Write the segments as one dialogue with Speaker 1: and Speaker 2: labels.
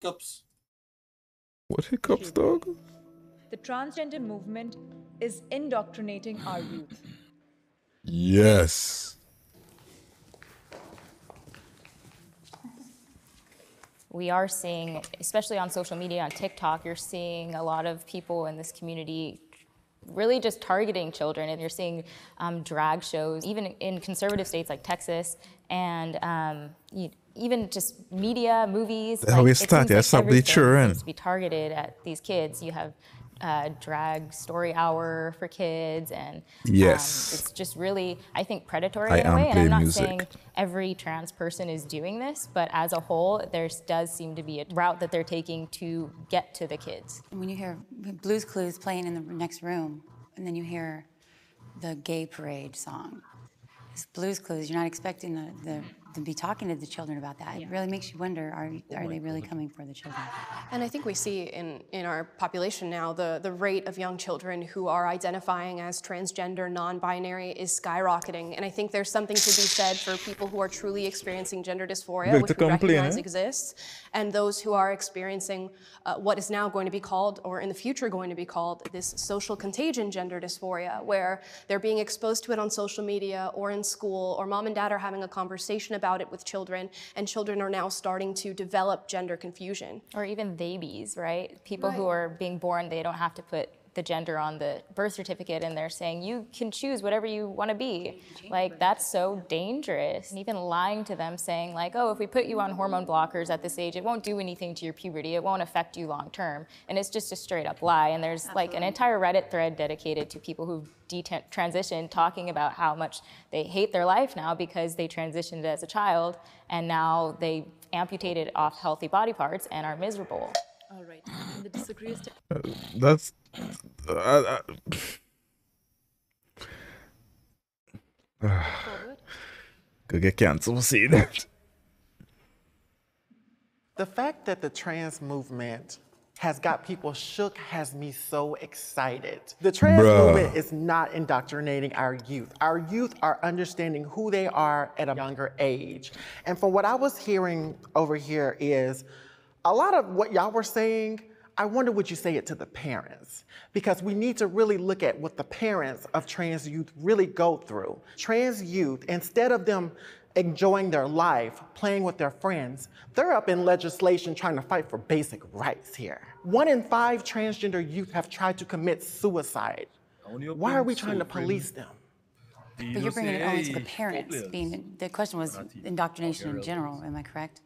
Speaker 1: hiccups.
Speaker 2: What hiccups, dog?
Speaker 3: The transgender movement is indoctrinating our youth.
Speaker 2: Yes.
Speaker 4: We are seeing, especially on social media, on TikTok, you're seeing a lot of people in this community really just targeting children. And you're seeing drag shows, even in conservative states like Texas, and even just media, movies.
Speaker 2: How we start, yeah, stop the children.
Speaker 4: Seems to be targeted at these kids. You have drag story hour for kids, and
Speaker 2: yes,
Speaker 4: it's just really, I think, predatory in a way. And I'm not saying every trans person is doing this, but as a whole, there does seem to be a route that they're taking to get to the kids.
Speaker 5: When you hear Blue's Clues playing in the next room, and then you hear the Gay Parade song, it's Blue's Clues. You're not expecting to be talking to the children about that. It really makes you wonder, are they really coming for the children?
Speaker 6: And I think we see in our population now the rate of young children who are identifying as transgender, non-binary is skyrocketing. And I think there's something to be said for people who are truly experiencing gender dysphoria, which we recognize exists, and those who are experiencing what is now going to be called, or in the future going to be called, this social contagion gender dysphoria, where they're being exposed to it on social media or in school, or mom and dad are having a conversation about it with children, and children are now starting to develop gender confusion.
Speaker 4: Or even babies, right? People who are being born, they don't have to put the gender on the birth certificate, and they're saying you can choose whatever you want to be. Like, that's so dangerous. And even lying to them, saying like, oh, if we put you on hormone blockers at this age, it won't do anything to your puberty, it won't affect you long term. And it's just a straight up lie. And there's like an entire Reddit thread dedicated to people who've transitioned, talking about how much they hate their life now because they transitioned as a child, and now they amputated off healthy body parts and are miserable.
Speaker 3: All right. And the disagree
Speaker 2: that's could get canceled. We'll see that.
Speaker 7: The fact that the trans movement has got people shook has me so excited. The trans movement is not indoctrinating our youth. Our youth are understanding who they are at a younger age. And from what I was hearing over here is a lot of what y'all were saying, I wonder would you say it to the parents? Because we need to really look at what the parents of trans youth really go through. Trans youth, instead of them enjoying their life, playing with their friends, they're up in legislation trying to fight for basic rights here. 1 in 5 transgender youth have tried to commit suicide. Why are we trying to police them?
Speaker 5: But you're bringing it only to the parents. The question was indoctrination in general, am I correct?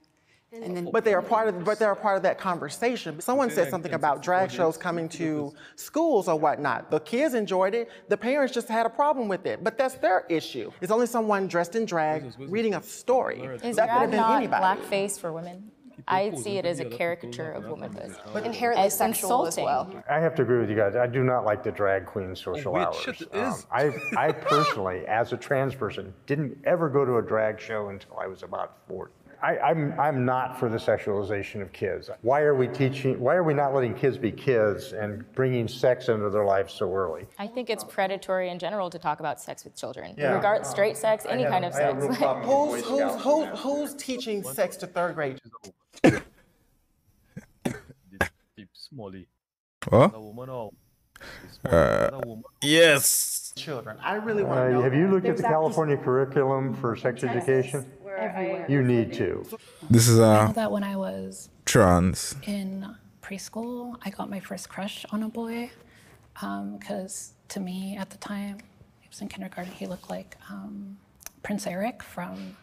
Speaker 7: But they are part of that conversation. Someone said something about drag shows coming to schools or whatnot. The kids enjoyed it. The parents just had a problem with it. But that's their issue. It's only someone dressed in drag reading a story.
Speaker 4: Is
Speaker 7: that
Speaker 4: drag
Speaker 7: could have been
Speaker 4: not
Speaker 7: anybody.
Speaker 4: blackface for women? I see it as a caricature of womanhood.
Speaker 6: But inherently sexual as well.
Speaker 8: I have to agree with you guys. I do not like the drag queen social hours. I personally, as a trans person, didn't ever go to a drag show until I was about 40. I'm not for the sexualization of kids. Why are we not letting kids be kids and bringing sex into their lives so early?
Speaker 4: I think it's predatory in general to talk about sex with children.
Speaker 8: Yeah.
Speaker 4: Straight sex, any kind of sex.
Speaker 7: Who's teaching sex to 3rd grade?
Speaker 2: What? Yes.
Speaker 7: Children. I really want to know.
Speaker 8: Have you looked at the California curriculum for sex education?
Speaker 5: Everywhere.
Speaker 8: You need to.
Speaker 2: This is
Speaker 9: I know that when I was
Speaker 2: trans
Speaker 9: in preschool, I got my first crush on a boy, because to me at the time, he was in kindergarten, he looked like Prince Eric from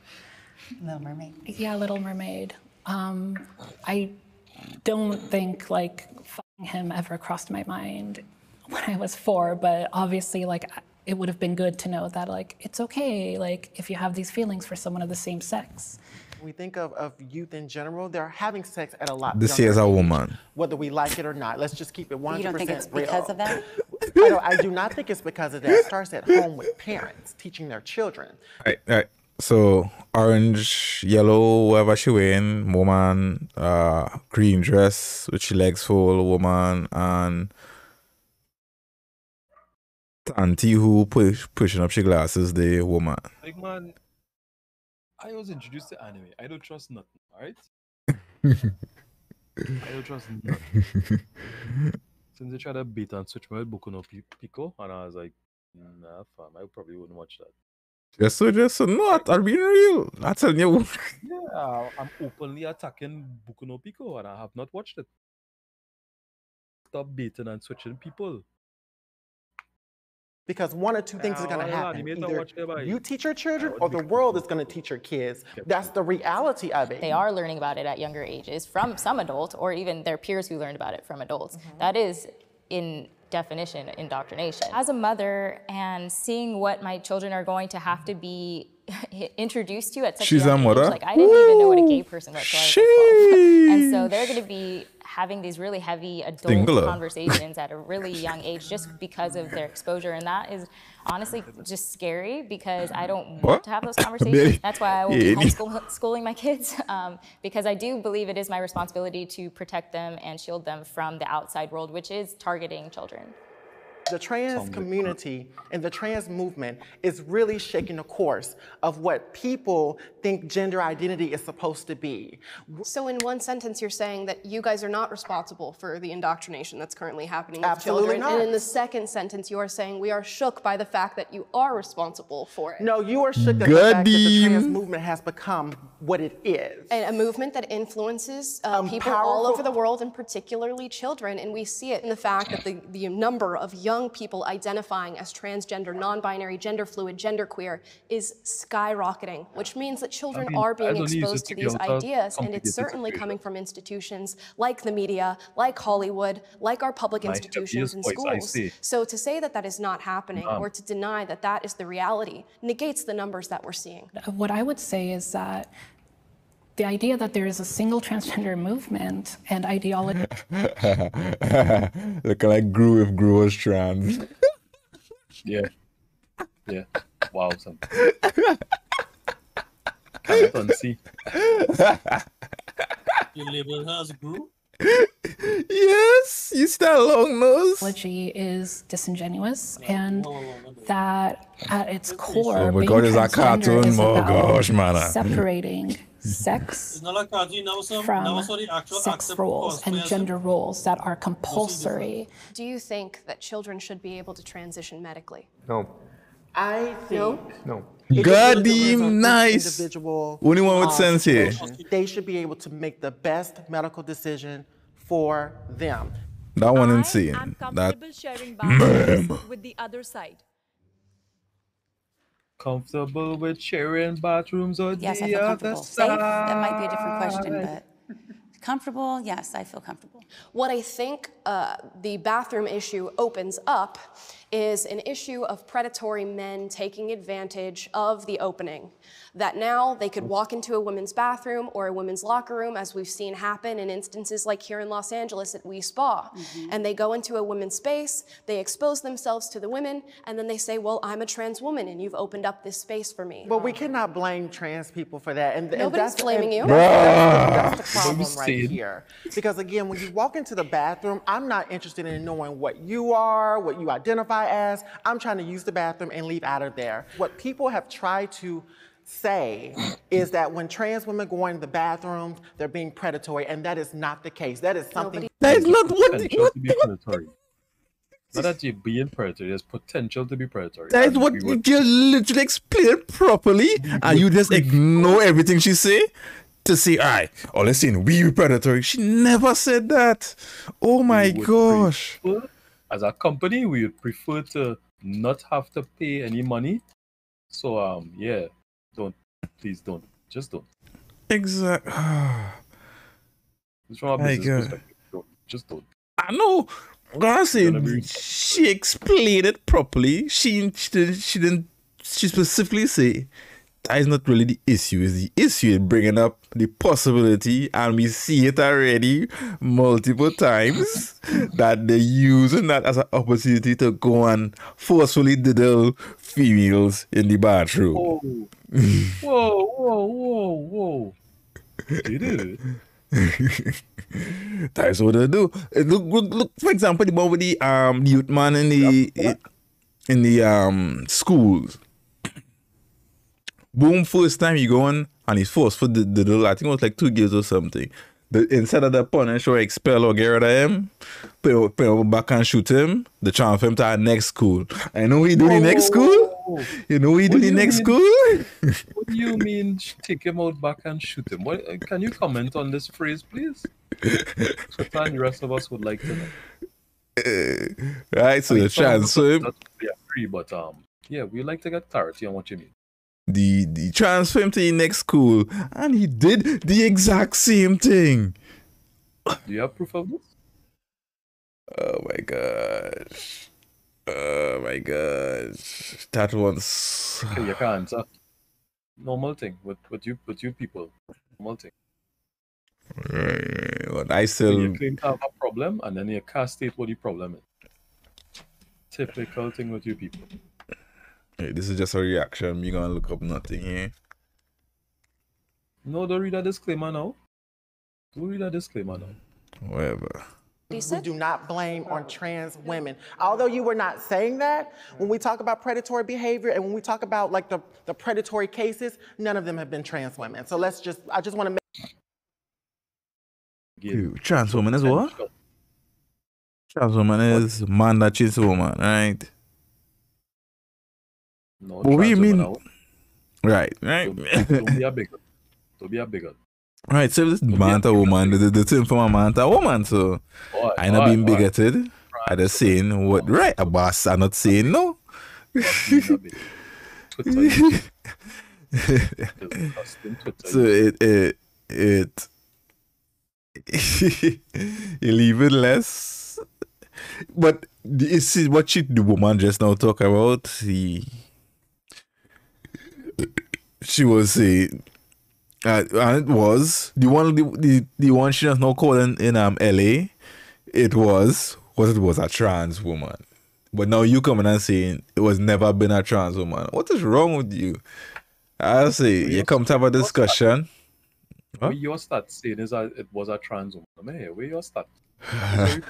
Speaker 5: Little Mermaid.
Speaker 9: Yeah, Little Mermaid. I don't think like fucking him ever crossed my mind when I was 4, but obviously like it would have been good to know that like it's okay, like if you have these feelings for someone of the same sex.
Speaker 7: We think of youth in general, they're having sex at a lot
Speaker 2: This is a woman.
Speaker 7: Whether we like it or not. Let's just keep it 100%
Speaker 5: You don't think it's
Speaker 7: real.
Speaker 5: because of that?
Speaker 7: I do not think it's because of that. It starts at home with parents teaching their children.
Speaker 2: All right. So orange, yellow, whatever she wearing, woman, green dress with she legs full, woman, and auntie who pushing up she glasses, the woman.
Speaker 1: Like, man, I was introduced to anime. I don't trust nothing, alright? I don't trust none. Since they tried to bait and switch my book on Pico, and I was like, nah, fam, I probably wouldn't watch that.
Speaker 2: Just so, not. I'm being real. I'm telling you.
Speaker 1: Yeah, I'm openly attacking Boku no Pico, and I have not watched it. Stop baiting and switching people.
Speaker 7: Because one or two things are going to happen. Either you teach your children or the world is going to teach your kids. That's the reality of it.
Speaker 4: They are learning about it at younger ages from some adult or even their peers who learned about it from adults. That is, in definition, indoctrination. As a mother and seeing what my children are going to have to be introduced to at such a young age, like I didn't even know what a gay person was till I was 12. And so they're going to be having these really heavy adult conversations at a really young age just because of their exposure. And that is honestly just scary because I don't want to have those conversations. That's why I will be homeschooling my kids because I do believe it is my responsibility to protect them and shield them from the outside world, which is targeting children.
Speaker 7: The trans community and the trans movement is really shaking the course of what people think gender identity is supposed to be.
Speaker 6: So in one sentence, you're saying that you guys are not responsible for the indoctrination that's currently happening with
Speaker 7: Absolutely
Speaker 6: children.
Speaker 7: not.
Speaker 6: And in the second sentence, you are saying we are shook by the fact that you are responsible for it.
Speaker 7: No, you are shook at the fact that the trans movement has become what it is.
Speaker 6: And a movement that influences people all over the world, and particularly children. And we see it in the fact that the number of young people identifying as transgender, non-binary, gender fluid, genderqueer is skyrocketing, which means that children are being exposed to these ideas, and it's certainly coming from institutions like the media, like Hollywood, like our public institutions and schools. So to say that that is not happening or to deny that that is the reality negates the numbers that we're seeing.
Speaker 9: What I would say is that the idea that there is a single transgender movement and ideology.
Speaker 2: Looking like Gru if Gru was trans.
Speaker 1: Yeah. Yeah. Wow. Can't unsee.
Speaker 10: You label her as Gru?
Speaker 2: Yes, you still long nose.
Speaker 9: Ideology is disingenuous, and that at its core,
Speaker 2: oh my God, is that cartoon? Oh gosh, man.
Speaker 9: Separating sex from sex roles and gender roles that are compulsory.
Speaker 6: Do you think that children should be able to transition medically?
Speaker 8: No.
Speaker 7: I think
Speaker 8: no.
Speaker 2: God damn nice. Only one with sense here.
Speaker 7: They should be able to make the best medical decision for them.
Speaker 2: That one insane.
Speaker 3: I'm comfortable sharing bathrooms with the other side.
Speaker 1: Comfortable with sharing bathrooms or
Speaker 5: yes,
Speaker 1: the
Speaker 5: I feel
Speaker 1: other
Speaker 5: comfortable.
Speaker 1: side?
Speaker 5: Safe? That might be a different question, but comfortable? Yes, I feel comfortable.
Speaker 6: What I think the bathroom issue opens up is an issue of predatory men taking advantage of the opening. That now they could walk into a women's bathroom or a women's locker room, as we've seen happen in instances like here in Los Angeles at We Spa. And they go into a women's space, they expose themselves to the women, and then they say, well, I'm a trans woman and you've opened up this space for me.
Speaker 7: But we cannot blame trans people for that. And
Speaker 6: nobody's blaming you.
Speaker 7: That's the problem right here. Because again, when you walk into the bathroom, I'm not interested in knowing what you are, what you identify as. I'm trying to use the bathroom and leave out of there. What people have tried to say is that when trans women go into the bathrooms, they're being predatory, and that is not the case. That is something.
Speaker 2: That is not what
Speaker 1: to be predatory. Not that you're being predatory, there's potential to be predatory.
Speaker 2: That is what you just literally explained properly, and you just ignore everything she say to say, all right, let's see, we predatory. She never said that. Oh my gosh.
Speaker 1: As a company, we would prefer to not have to pay any money. So, yeah, please don't. Just don't.
Speaker 2: Exactly.
Speaker 1: It's from a business perspective. Just don't.
Speaker 2: I know. God said she explained it properly. She didn't specifically say that is not really the issue. Is the issue is bringing up the possibility, and we see it already multiple times, that they're using that as an opportunity to go and forcefully diddle females in the bathroom.
Speaker 1: Whoa. Did it?
Speaker 2: That's what they do. Look, for example, the one with the youth man in the schools. Boom, first time he go on and he's forced for the I think it was like 2 years or something. instead of the punish or expel or get rid of him, put him back and shoot him, the transfer him to our next school. I know what he do in the next school. You know what he do in the next school?
Speaker 1: What do you mean take him out back and shoot him? What, can you comment on this phrase, please? Twitter and the rest of us would like to know.
Speaker 2: Right, so the transfer.
Speaker 1: Yeah, free, but yeah, we like to get clarity on what you mean.
Speaker 2: The transfer him to the next school, and he did the exact same thing.
Speaker 1: Do you have proof of this?
Speaker 2: Oh my gosh. Oh my gosh. That was.
Speaker 1: Okay, you can't answer. Normal thing with you people. Normal thing.
Speaker 2: But I still.
Speaker 1: You claim to have a problem, and then you can't state what the problem is. Typical thing with you people.
Speaker 2: Hey, this is just a reaction. You're gonna look up nothing here.
Speaker 1: No, don't read that disclaimer now. Don't read that disclaimer now.
Speaker 2: Whatever.
Speaker 7: We do not blame on trans women. Although you were not saying that, when we talk about predatory behavior and when we talk about like the predatory cases, none of them have been trans women. So I just want to make.
Speaker 2: Dude, trans woman is what? Trans woman is man that cheats a woman, right?
Speaker 1: No,
Speaker 2: what do you mean? Right.
Speaker 1: Don't be a bigot. Don't be a bigot.
Speaker 2: Right, so this man to woman, the thing from a man to woman, so I not being bigoted. I just saying what right, a boss. I'm not saying no. So it you leave it less. But you see what the woman just now talk about. She was saying. And it was the one she just now called in LA. It was a trans woman, but now you coming and saying it was never been a trans woman. What is wrong with you? I say you come to have a discussion.
Speaker 1: What you start saying is that it was a trans woman. Hey, where you start?
Speaker 7: I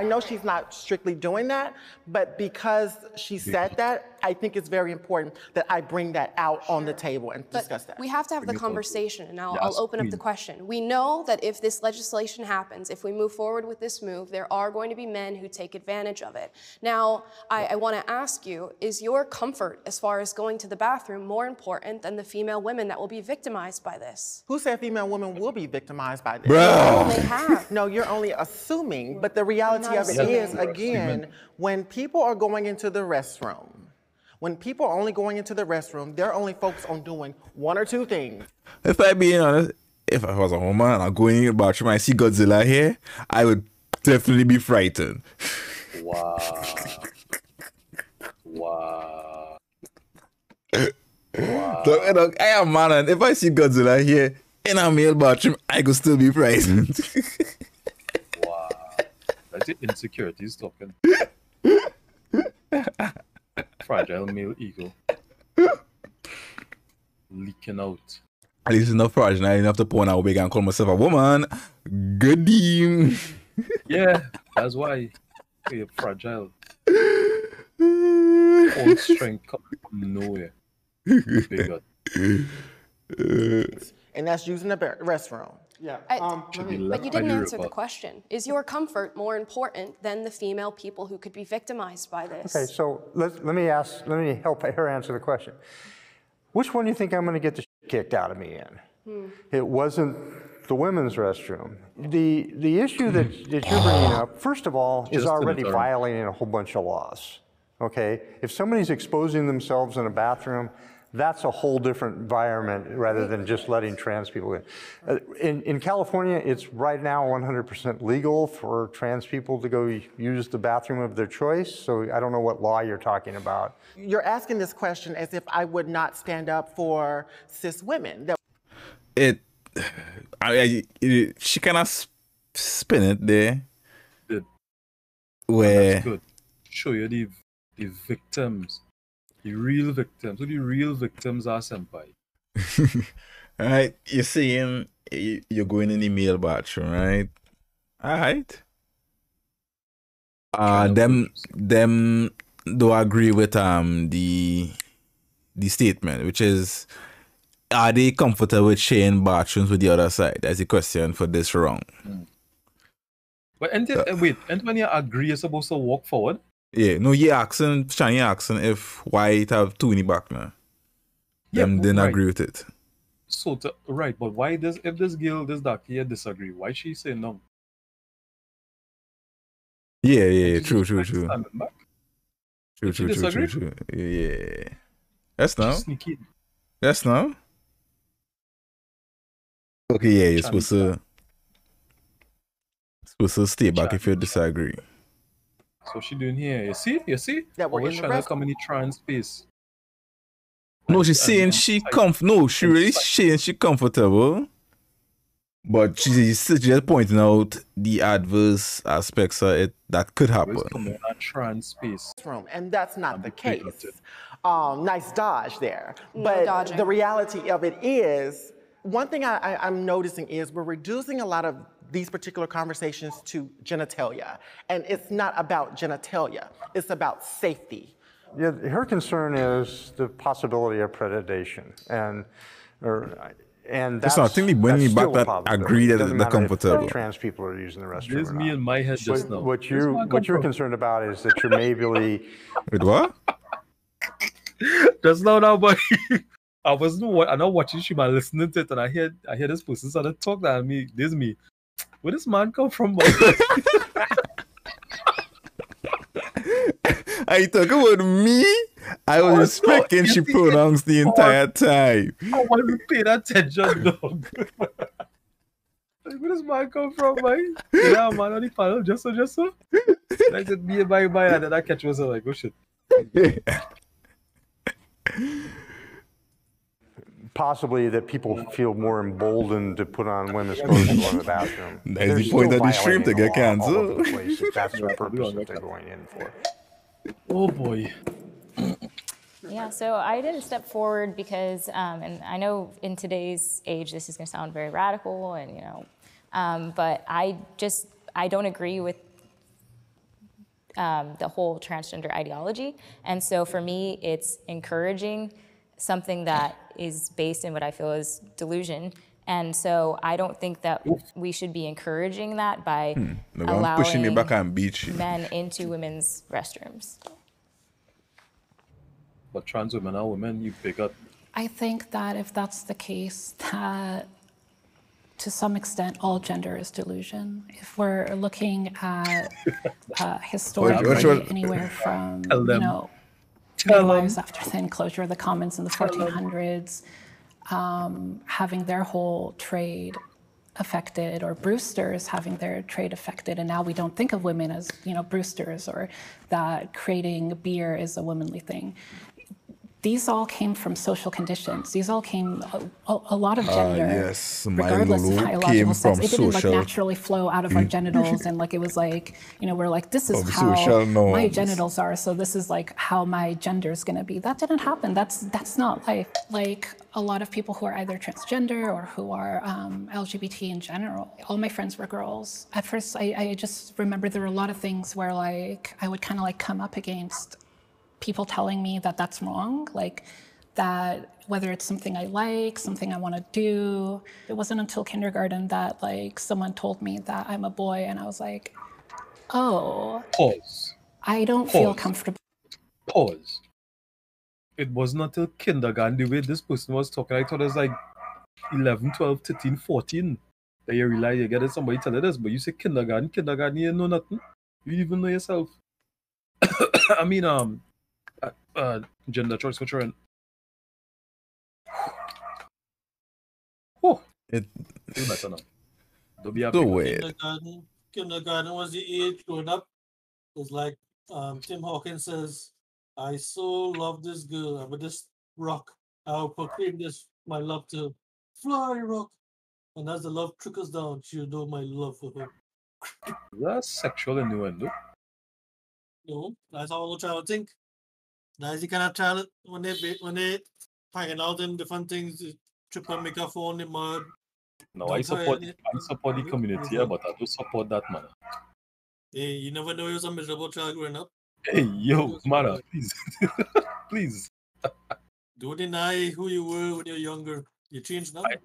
Speaker 7: know she's not strictly doing that, but because she said that, I think it's very important that I bring that out on the table and discuss that.
Speaker 6: We have to have the conversation, and I'll open up the question. We know that if this legislation happens, if we move forward with this move, there are going to be men who take advantage of it. Now, I want to ask you, is your comfort as far as going to the bathroom more important than the female women that will be victimized by this?
Speaker 7: Who said female women will be victimized by this?
Speaker 2: Bruh.
Speaker 6: They have.
Speaker 7: No, you're only assuming, but the reality of it is, again, when people are going into the restroom, when people are only going into the restroom, they're only focused on doing one or two things.
Speaker 2: If I be honest, if I was a woman and I'm going in the bathroom and I see Godzilla here, I would definitely be frightened.
Speaker 1: Wow. Wow.
Speaker 2: So, I am man, and if I see Godzilla here in a male bathroom, I could still be frightened.
Speaker 1: Wow. That's the insecurities talking. Fragile male ego. Leaking out.
Speaker 2: At least it's not fragile enough to point out big and call myself a woman. Good deem.
Speaker 1: Yeah, that's why you're fragile. All strength coming from nowhere. Bigger.
Speaker 7: And that's using the restroom.
Speaker 8: Yeah.
Speaker 6: But you didn't answer the question. Is your comfort more important than the female people who could be victimized by this?
Speaker 8: Okay, so let me help her answer the question. Which one do you think I'm going to get the shit kicked out of me in? It wasn't the women's restroom. The issue that you're bringing up, first of all, is already violating a whole bunch of laws. Okay, if somebody's exposing themselves in a bathroom, that's a whole different environment rather than just letting trans people in. In California, it's right now 100% legal for trans people to go use the bathroom of their choice. So I don't know what law you're talking about.
Speaker 7: You're asking this question as if I would not stand up for cis women.
Speaker 2: She kind of spin it there.
Speaker 1: Good.
Speaker 2: Where
Speaker 1: that's good. Show you the victims. The real victims. Who the real victims are, senpai.
Speaker 2: Alright, you're saying you're going in the male bathroom, right? Alright. Them do agree with the statement, which is are they comfortable with sharing bathrooms with the other side? That's the question for this round.
Speaker 1: But wait, and when you agree, you're supposed to walk forward?
Speaker 2: Yeah, no, Shani asking if White have two in the back now.
Speaker 1: Yeah,
Speaker 2: Them didn't
Speaker 1: right.
Speaker 2: agree with it.
Speaker 1: So, right, but why does, if this girl, this dark here disagree, why she say no?
Speaker 2: Yeah, true.
Speaker 1: True.
Speaker 2: Yeah. That's now.
Speaker 1: Sneaky.
Speaker 2: That's now. Okay, yeah, you're supposed to stay back if you disagree.
Speaker 1: So she doing here. You see?
Speaker 7: That we're
Speaker 1: Always
Speaker 7: in the
Speaker 1: trying to come in the trans space.
Speaker 2: No, she's saying she really saying she comfortable. But she's just pointing out the adverse aspects of it that could happen.
Speaker 1: In a trans space.
Speaker 7: And that's not the case. Nice dodge there. But the reality of it is, one thing I'm noticing is we're reducing a lot of these particular conversations to genitalia. And it's not about genitalia. It's about safety.
Speaker 8: Yeah, her concern is the possibility of predation. And that's
Speaker 2: I think when we back that agree that they're comfortable.
Speaker 8: Trans people are using the restroom.
Speaker 1: There's me in my head just now.
Speaker 8: What you're concerned about is that you're maybe
Speaker 2: Wait, what?
Speaker 1: Just now, but I'm not watching she, but listening to it, and I hear this person started talk that this me. Where this man come from?
Speaker 2: Are you talking about me? I was expecting she pronounced the entire time.
Speaker 1: I wasn't paying attention, dog. Like, where does man come from, man? Yeah, man, on the panel, just so. Like, it be bye, and then I catch myself like, oh shit.
Speaker 8: Possibly that people feel more emboldened to put on women's clothes to go in the bathroom.
Speaker 2: That's the point of the stream to get canceled.
Speaker 8: If that's the purpose that they're going in for.
Speaker 1: Oh boy.
Speaker 4: Yeah, so I didn't step forward because, and I know in today's age this is going to sound very radical, and but I don't agree with the whole transgender ideology, and so for me it's encouraging something that is based in what I feel is delusion. And so I don't think that we should be encouraging that by allowing men into women's restrooms.
Speaker 1: But trans women are women, you pick up.
Speaker 9: I think that if that's the case, that to some extent all gender is delusion. If we're looking at historically anywhere from, midwives after the enclosure of the commons in the 1400s, having their whole trade affected, or Brewsters having their trade affected, and now we don't think of women as Brewsters, or that creating beer is a womanly thing. These all came from social conditions. These all came, a lot of gender, regardless of biological sex. It didn't naturally flow out of our genitals, and it was we're like, this is how my genitals are, so this is how my gender is gonna be. That didn't happen. That's not life. A lot of people who are either transgender or who are LGBT in general, all my friends were girls. At first, I just remember there were a lot of things where I would kind of come up against people telling me that that's wrong, that whether it's something I like, something I want to do. It wasn't until kindergarten that someone told me that I'm a boy, and I was like, oh.
Speaker 1: Pause.
Speaker 9: I don't feel comfortable.
Speaker 1: Pause. It wasn't until kindergarten, the way this person was talking, I thought it was 11, 12, 13, 14, that you realize you're getting somebody tell you this, but you say kindergarten, you know nothing. You even know yourself. I mean, gender choice for children. It better now. Don't be happy.
Speaker 10: Kindergarten was the age growing up. It was like Tim Hawkins says, I so love this girl, I would just rock. I'll proclaim this, my love to her. Fly, rock. And as the love trickles down, she'll know my love for her.
Speaker 1: That's sexual innuendo.
Speaker 10: No, that's how all child think. That's the kind of child when they hanging out in different things, trip and make a phone in the mud.
Speaker 1: No, I support the community, but I don't support that man.
Speaker 10: Hey, you never know he was a miserable child growing up.
Speaker 1: Hey, yo, man, please. Please.
Speaker 10: Don't deny who you were when you're younger. You change nothing.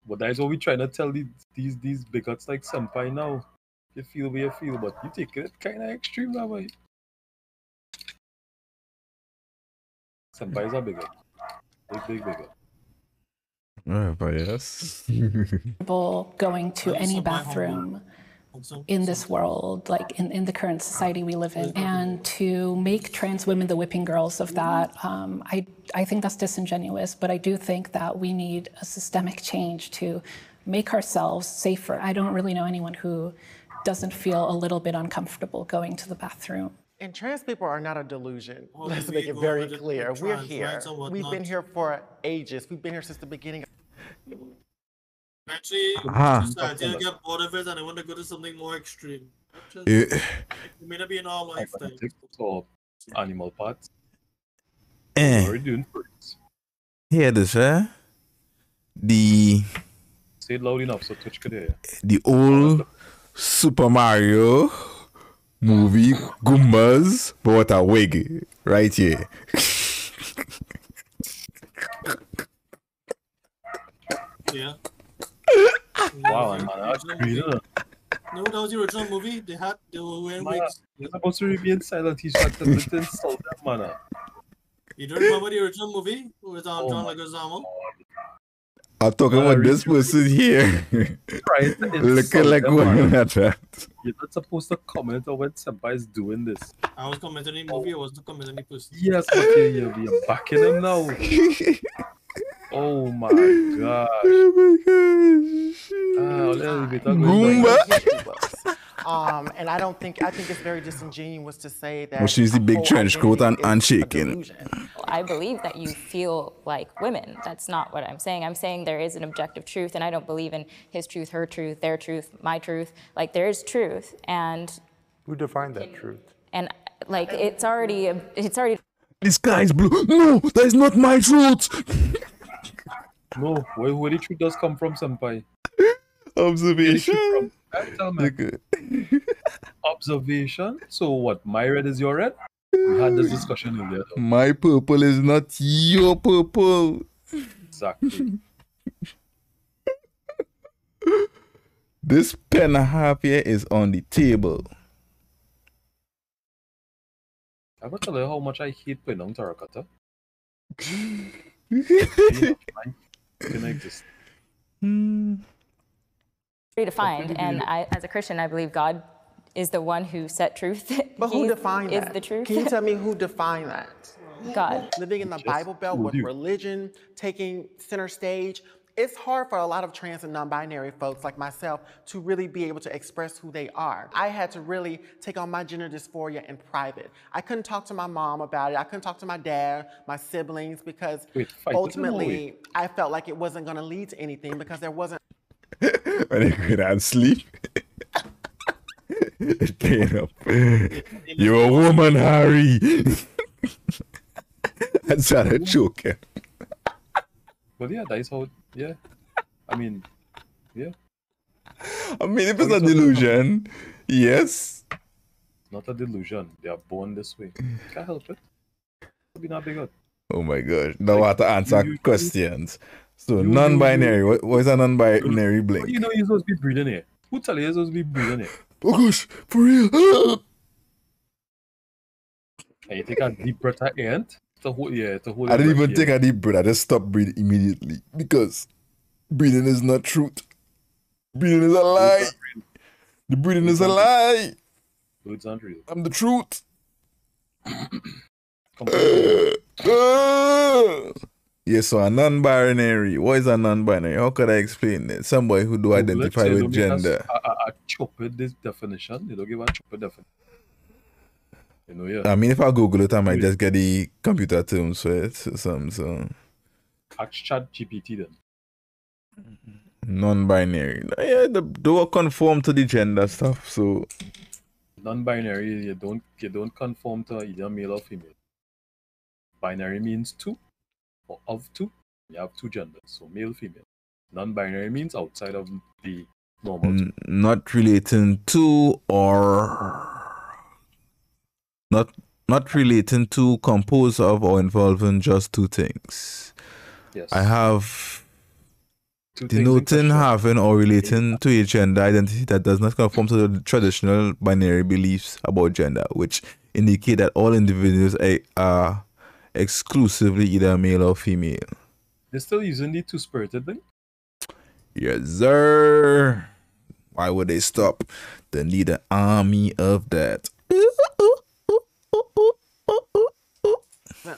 Speaker 1: But that's what we trying to tell these bigots like Senpai now. You feel where you feel, but you take it kind of extreme that way. Senpais are bigot. Big bigot.
Speaker 2: But yes.
Speaker 9: People going to any bathroom in this world, like in the current society we live in, and to make trans women the whipping girls of that, I think that's disingenuous, but I do think that we need a systemic change to make ourselves safer. I don't really know anyone who doesn't feel a little bit uncomfortable going to the bathroom.
Speaker 7: And trans people are not a delusion. Let's make it very clear. We're here. We've been here for ages. We've been here since the beginning.
Speaker 10: Actually, society get bored of it and I want to go to something more extreme.
Speaker 2: It
Speaker 10: may not be in our lifetime.
Speaker 1: Or animal parts.
Speaker 2: What
Speaker 1: are you doing first?
Speaker 2: Hear this,
Speaker 1: Say it loud enough so Twitch could hear.
Speaker 2: The old Super Mario movie Goombas, but what a wig right here.
Speaker 10: Yeah.
Speaker 1: Wow, man, that's crazy.
Speaker 10: No, that was the original movie. They were wearing wigs.
Speaker 1: You're supposed to remain silent. He's trying to insult that man.
Speaker 10: You don't remember the original movie with John Leguizamo?
Speaker 2: I'm talking about this person here. Looking like one at that.
Speaker 1: You're not supposed to comment on when Senpai is doing this.
Speaker 10: I was commenting on the movie, I wasn't commenting on the person.
Speaker 1: Yes, but you're backing him now. Oh my gosh.
Speaker 7: And I think it's very disingenuous to say that.
Speaker 2: Well, she's the big trench coat and shaking.
Speaker 4: I believe that you feel like women. That's not what I'm saying. I'm saying there is an objective truth, and I don't believe in his truth, her truth, their truth, my truth. Like, there is truth, and
Speaker 8: who defined that truth?
Speaker 4: And like, it's already.
Speaker 2: This guy's blue. No, that is not my truth.
Speaker 1: No, where the truth does come from, Senpai?
Speaker 2: Observation.
Speaker 1: Tell me. Observation. So what? My red is your red? We had this discussion earlier.
Speaker 2: My purple is not your purple.
Speaker 1: Exactly.
Speaker 2: This pen and a half here is on the table.
Speaker 1: I'm going to tell you how much I hate putting on terracotta. Can exist.
Speaker 4: Defined, and I, as a Christian, I believe God is the one who set truth.
Speaker 7: But who defined that?
Speaker 4: Is the truth?
Speaker 7: Can you tell me who defined that?
Speaker 4: God.
Speaker 7: Living in the Bible Belt with religion taking center stage, it's hard for a lot of trans and non-binary folks like myself to really be able to express who they are. I had to really take on my gender dysphoria in private. I couldn't talk to my mom about it. I couldn't talk to my dad, my siblings, because ultimately I felt like it wasn't going to lead to anything because there wasn't.
Speaker 2: When I go down sleep, staying up. You're a woman, Harry. I started joking.
Speaker 1: But yeah, that is how. Yeah, I mean, yeah.
Speaker 2: I mean, if it's a delusion, yes.
Speaker 1: Not a delusion. They are born this way. Can't help it. It'll be not big up.
Speaker 2: Oh my gosh! Now I have to answer questions. So non-binary. What is a non-binary blink?
Speaker 1: You know you're supposed to be breathing here. Who tell you you're supposed to be breathing here?
Speaker 2: Oh gosh, for real.
Speaker 1: And you take a deep breath at the end. I
Speaker 2: didn't even take a deep breath. I just stopped breathing immediately because breathing is not truth. Breathing is a lie. The breathing is a lie.
Speaker 1: It's not real.
Speaker 2: I'm the truth. Yes, so a non-binary. What is a non-binary? How could I explain it? Somebody who do identify with gender.
Speaker 1: A chopper this definition. They don't give a chopper definition. You know, yeah.
Speaker 2: I mean, if I Google it, I might just get the computer terms for it. So.
Speaker 1: Ask ChatGPT then.
Speaker 2: Non-binary. Yeah, they will conform to the gender stuff. So.
Speaker 1: Non-binary, you don't conform to either male or female. Binary means two. Or of two, you have two genders, so male, female. Non-binary means outside of the normal two.
Speaker 2: Not relating to or not relating to, composed of, or involving just two things.
Speaker 1: Yes.
Speaker 2: I have denoting, having, or relating to a gender identity that does not conform to the traditional binary beliefs about gender, which indicate that all individuals are exclusively either male or female.
Speaker 1: They're still using the two-spirited thing?
Speaker 2: Yes, sir. Why would they stop? They need an army of that.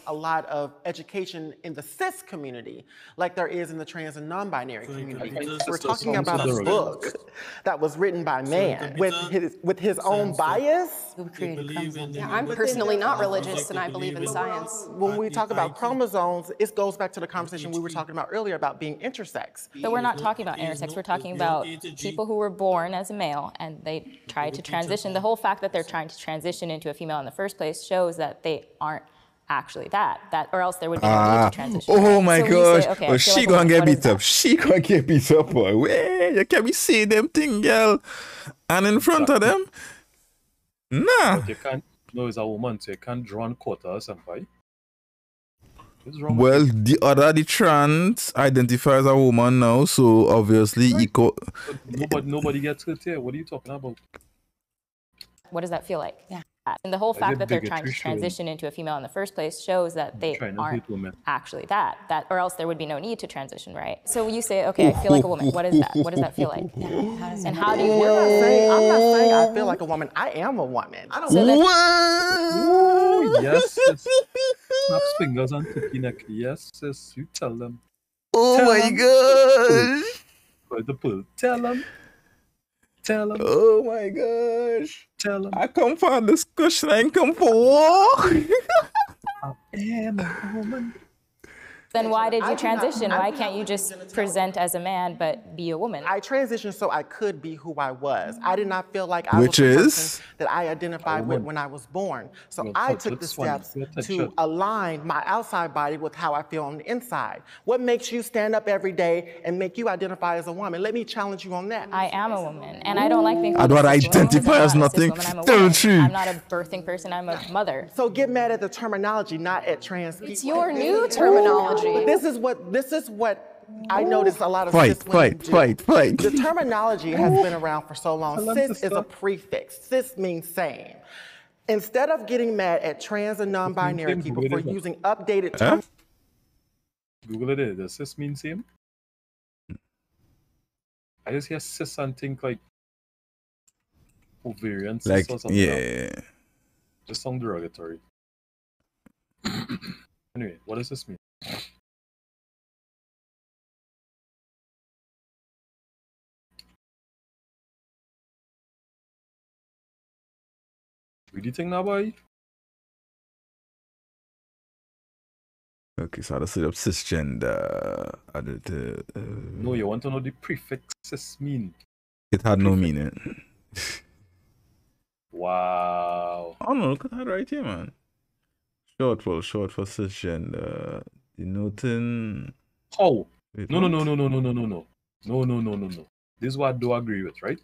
Speaker 7: A lot of education in the cis community, like there is in the trans and non-binary community. We're talking about a book that was written by man with his own bias.
Speaker 6: Yeah, I'm personally not religious, and I believe in science.
Speaker 7: When we talk about chromosomes, it goes back to the conversation we were talking about earlier about being intersex.
Speaker 4: But we're not talking about intersex. We're talking about people who were born as a male and they tried to transition. The whole fact that they're trying to transition into a female in the first place shows that they aren't actually that, or else there would be no need to transition.
Speaker 2: Oh my gosh.
Speaker 4: Say, okay,
Speaker 2: well, she gonna get beat up. She gonna get beat up, boy. Where you can't be saying them thing, girl. And in front of them. Nah.
Speaker 1: But you can't, no, it's a woman, so you can't draw on quarter or something.
Speaker 2: Well, the trans identifies as a woman now, so obviously equal.
Speaker 1: Nobody gets hurt here. What are you talking about?
Speaker 4: What does that feel like?
Speaker 5: Yeah.
Speaker 4: And the whole fact that they're trying to transition into a female in the first place shows that they aren't actually that, or else there would be no need to transition, right? So you say, okay, I feel like a woman. What is that? What does that feel like? And how do you know?
Speaker 7: I'm not saying I feel like a woman. I am a woman. I don't
Speaker 1: know. Yes, sis. Snaps fingers on cookie neck. Yes, sis. You tell them.
Speaker 2: Oh
Speaker 1: tell
Speaker 2: my
Speaker 1: them.
Speaker 2: gosh.
Speaker 1: The pull. Tell them. Tell them.
Speaker 2: Oh my gosh.
Speaker 1: Tell them.
Speaker 2: I come for a discussion. I ain't come for war.
Speaker 1: I am a woman.
Speaker 4: Then why did you transition? Why can't you just present as a man but be a woman?
Speaker 7: I transitioned so I could be who I was. I did not feel like I was the person that I identified with when I was born. So I took the steps to align my outside body with how I feel on the inside. What makes you stand up every day and make you identify as a woman? Let me challenge you on that.
Speaker 4: I am a woman, and I don't like being
Speaker 2: called I identify as nothing.
Speaker 4: I'm not a birthing person. I'm a mother.
Speaker 7: So get mad at the terminology, not at trans people.
Speaker 6: It's your new terminology.
Speaker 7: But this is what I notice a lot of
Speaker 2: fight.
Speaker 7: The terminology has been around for so long. Cis is a prefix. Cis means same. Instead of getting mad at trans and non-binary people for using updated terms.
Speaker 1: Google it. Does cis mean same? I just hear cis and think like ovarian cis
Speaker 2: like,
Speaker 1: or something.
Speaker 2: Yeah.
Speaker 1: Just sound derogatory. Anyway, what does this mean? What do you think now, boy?
Speaker 2: Okay, so how to set up cisgender.
Speaker 1: No, you want to know the prefix cis mean.
Speaker 2: It had no meaning.
Speaker 1: Wow.
Speaker 2: Oh no, look at that right here, man. Short for cisgender. Denoting.
Speaker 1: How? No. This is what I do agree with, right?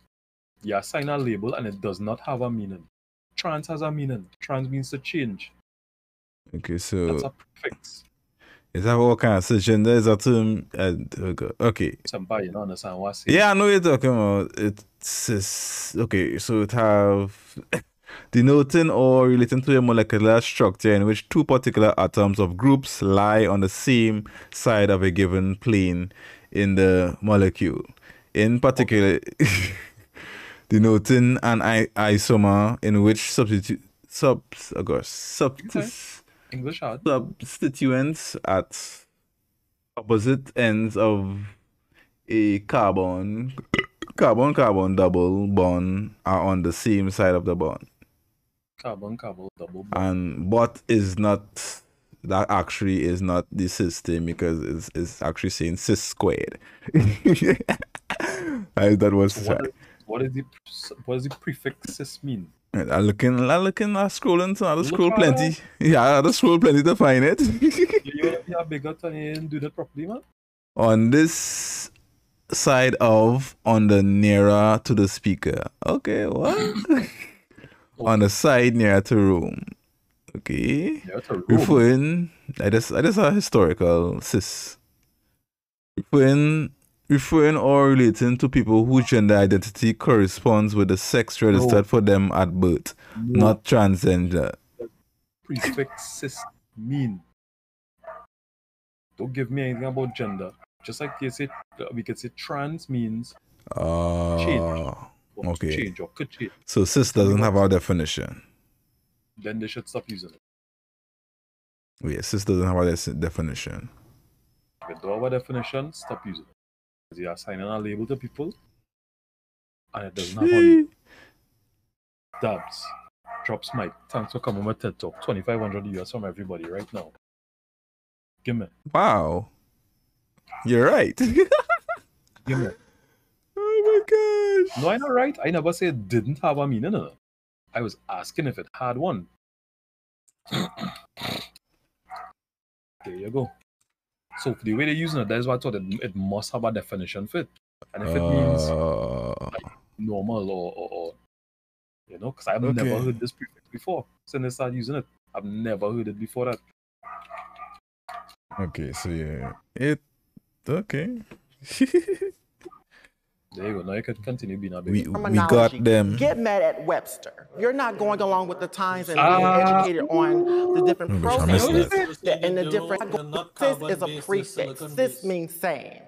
Speaker 1: You assign a label and it does not have a meaning. Trans has a meaning. Trans means to change.
Speaker 2: Okay, so
Speaker 1: that's a prefix.
Speaker 2: Is that what kind of cisgender is that term? Okay.
Speaker 1: Somebody don't understand what I say.
Speaker 2: Yeah, I know what you're talking about. It's okay, so it have denoting or relating to a molecular structure in which two particular atoms of groups lie on the same side of a given plane in the molecule. In particular, denoting an isomer in which substituents at opposite ends of a carbon double bond are on the same side of the bond.
Speaker 1: Carbon double bond.
Speaker 2: And but is not, that actually is not the system because it's actually saying cis squared. That was
Speaker 1: what is the prefix cis mean?
Speaker 2: I scrolling, so I scroll plenty. Yeah, I scroll plenty to find it.
Speaker 1: You have bigger turn and do that properly, man.
Speaker 2: On this side of, on the nearer to the speaker. Okay, what? On the side nearer to room. Okay. Referring, I just a historical cis. Referring referring or relating to people whose gender identity corresponds with the sex registered for them at birth, not transgender.
Speaker 1: Prefix cis mean. Don't give me anything about gender. Just like you say, we could say trans means change.
Speaker 2: Okay.
Speaker 1: Change or could change.
Speaker 2: So cis doesn't have our definition.
Speaker 1: Then they should stop using it.
Speaker 2: Yeah, cis doesn't have our definition.
Speaker 1: If you don't have a definition, stop using it. Because you are assigning a label to people and it doesn't have on Dabs. Drops mic. Thanks for coming on my TED Talk. 2,500 US from everybody right now. Give me.
Speaker 2: Wow. You're right.
Speaker 1: Give me.
Speaker 2: Oh my gosh.
Speaker 1: No, I'm not right. I never said it didn't have a meaning. No. I was asking if it had one. There you go. So the way they're using it, that's why I thought it must have a definition for it. And if it means like normal or you know, because I've never heard this prefix before. Since they started using it, I've never heard it before that.
Speaker 2: Okay, so yeah. Okay.
Speaker 1: There you go. Now you can continue being a
Speaker 2: we
Speaker 1: baby.
Speaker 2: got them.
Speaker 7: Get mad at Webster. You're not going along with the times and being educated on the different pronouns and the different. Cis is a prefix. Cis means same.